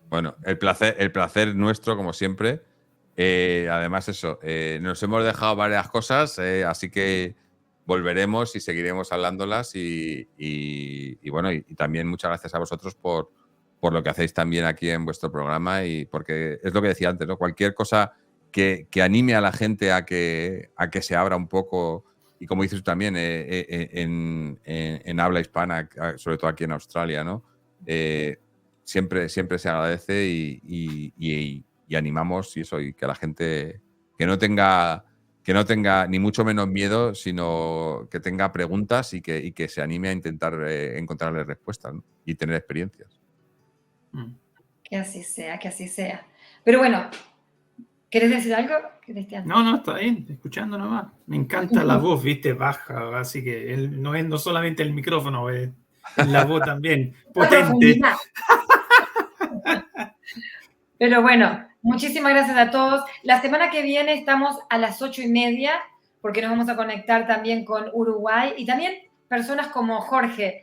Bueno, el placer nuestro, como siempre. Además, eso, nos hemos dejado varias cosas, así que volveremos y seguiremos hablándolas. Y bueno, y también muchas gracias a vosotros por lo que hacéis también aquí en vuestro programa, y porque es lo que decía antes, ¿no? Cualquier cosa que anime a la gente a que se abra un poco, y como dices tú también, en habla hispana, sobre todo aquí en Australia, ¿no? Siempre se agradece y animamos, y que la gente que no tenga ni mucho menos miedo, sino que tenga preguntas y que se anime a intentar encontrarle respuestas, ¿no? Y tener experiencias. Que así sea, que así sea. Pero bueno, ¿quieres decir algo, Cristian? No, está bien, escuchando nomás. Me encanta la voz, viste, baja, así que no es no solamente el micrófono, La voz también, La potente. profundidad. Pero bueno, muchísimas gracias a todos. La semana que viene estamos a las 8:30, porque nos vamos a conectar también con Uruguay y también personas como Jorge,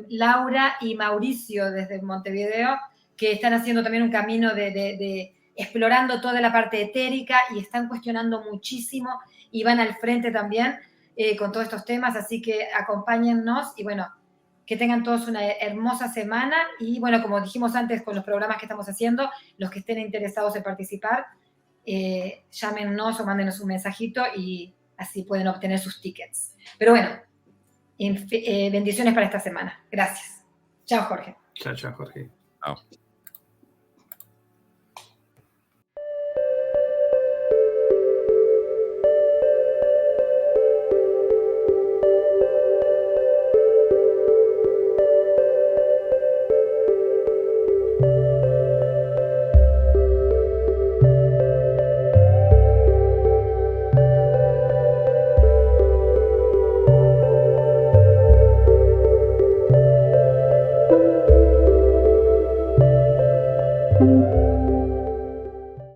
Laura y Mauricio desde Montevideo, que están haciendo también un camino de explorando toda la parte etérica y están cuestionando muchísimo y van al frente también con todos estos temas, así que acompáñennos y bueno, que tengan todos una hermosa semana y bueno, como dijimos antes con los programas que estamos haciendo, los que estén interesados en participar, llámenos o mándenos un mensajito y así pueden obtener sus tickets. Pero bueno, bendiciones para esta semana. Gracias. Chao, Jorge. Chao, chao, Jorge. Chao.